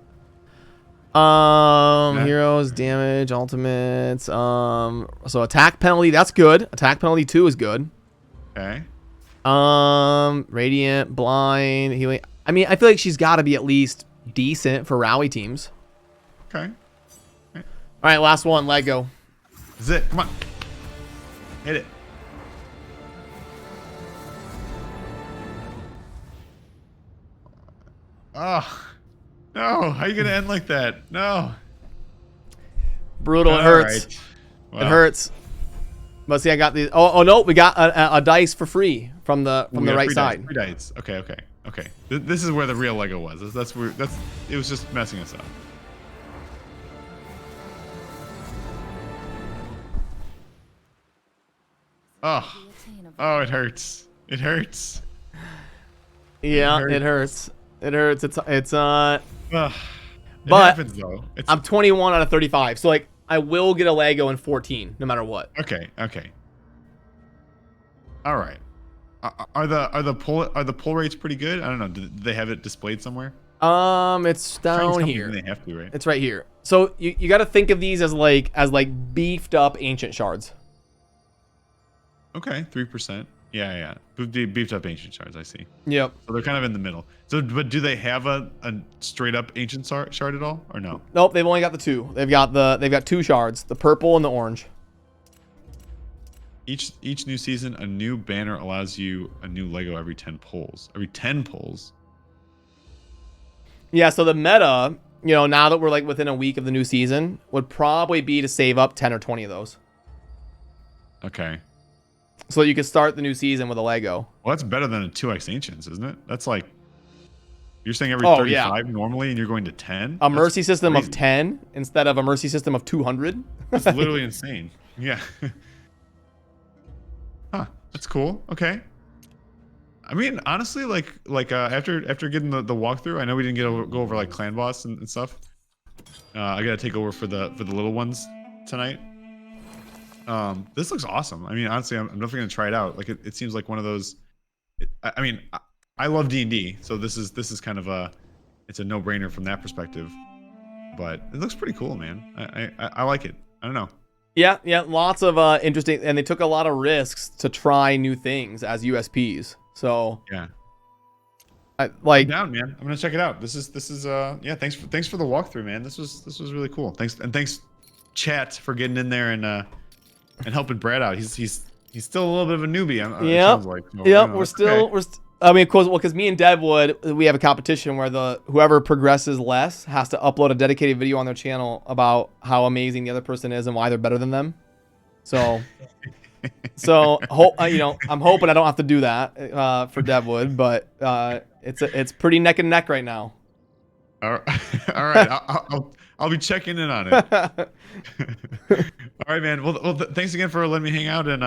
Speaker 2: heroes, damage, ultimates, so attack penalty, that's good. Attack penalty 2 is good.
Speaker 1: Okay.
Speaker 2: Radiant, blind, healing. I mean, I feel like she's got to be at least decent for rally teams.
Speaker 1: Okay.
Speaker 2: All right, last one. Lego.
Speaker 1: This is it. Come on. Hit it. Oh. No. How you going to end like that? No.
Speaker 2: Brutal. It
Speaker 1: All
Speaker 2: hurts.
Speaker 1: right.
Speaker 2: It
Speaker 1: Well,
Speaker 2: hurts. But see, I got these. Oh no, we got a dice for free from the
Speaker 1: we got
Speaker 2: right
Speaker 1: free
Speaker 2: side.
Speaker 1: dice. Okay. This is where the real Lego was. It was just messing us up. Oh. Oh, it hurts. It hurts.
Speaker 2: Yeah,
Speaker 1: hurts.
Speaker 2: it hurts. It hurts. It's
Speaker 1: Ugh. It
Speaker 2: But
Speaker 1: happens though.
Speaker 2: I'm 21 out of 35, so like I will get a Lego in 14 no matter what.
Speaker 1: Okay. All right. Are the pull rates pretty good? I don't know. Do they have it displayed somewhere?
Speaker 2: It's
Speaker 1: Chinese
Speaker 2: down
Speaker 1: companies,
Speaker 2: here.
Speaker 1: They have to, right?
Speaker 2: It's right here. So you got to think of these as like beefed up ancient shards.
Speaker 1: Okay, 3%. Yeah. Beefed up ancient shards. I see.
Speaker 2: Yep.
Speaker 1: So they're kind of in the middle. So, but do they have a straight up ancient shard at all, or no?
Speaker 2: Nope. They've only got the two. They've got two shards, the purple and the orange.
Speaker 1: Each new season, a new banner allows you a new Lego every 10 pulls. Every 10 pulls.
Speaker 2: Yeah. So the meta, now that we're like within a week of the new season, would probably be to save up 10 or 20 of those.
Speaker 1: Okay.
Speaker 2: So that you could start the new season with a Lego.
Speaker 1: Well, that's better than a 2x ancients, isn't it? That's like you're saying every
Speaker 2: Oh,
Speaker 1: 35 normally, and you're going to 10.
Speaker 2: A mercy system
Speaker 1: crazy.
Speaker 2: of 10 instead of a mercy system of 200.
Speaker 1: That's literally insane. Yeah. Huh. That's cool. Okay. I mean, honestly, after getting the walkthrough, I know we didn't go over like clan boss and stuff. I gotta take over for the little ones tonight. This looks awesome. I mean, honestly, I'm definitely gonna try it out. Like, it seems like one of those. I mean, I love D&D, so this is kind of it's a no-brainer from that perspective. But it looks pretty cool, man. I like it. I don't know.
Speaker 2: Yeah, lots of interesting, and they took a lot of risks to try new things as USPs. So
Speaker 1: Yeah.
Speaker 2: I'm
Speaker 1: down, man. I'm gonna check it out. This is yeah. Thanks for the walkthrough, man. This was really cool. Thanks, chat, for getting in there and helping Brad out. He's still a little bit of a newbie. It sounds like. So,
Speaker 2: I mean, because me and Deadwood, we have a competition where whoever progresses less has to upload a dedicated video on their channel about how amazing the other person is and why they're better than them. So, I'm hoping I don't have to do that for Deadwood, but it's pretty neck and neck right now.
Speaker 1: All right. I'll be checking in on it. All right, man. Well, thanks again for letting me hang out, and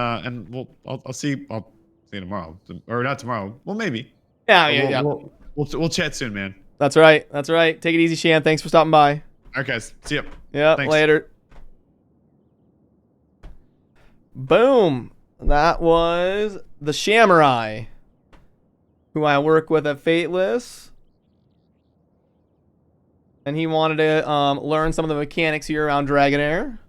Speaker 1: I'll see you tomorrow, or not tomorrow. Well, maybe.
Speaker 2: Yeah.
Speaker 1: We'll chat soon, man.
Speaker 2: That's right. Take it easy, Sham. Thanks for stopping by.
Speaker 1: All right, guys. See ya.
Speaker 2: Yeah.
Speaker 1: Thanks.
Speaker 2: Later. Boom. That was the Samurai, who I work with at Fateless. And he wanted to learn some of the mechanics here around Dragonheir.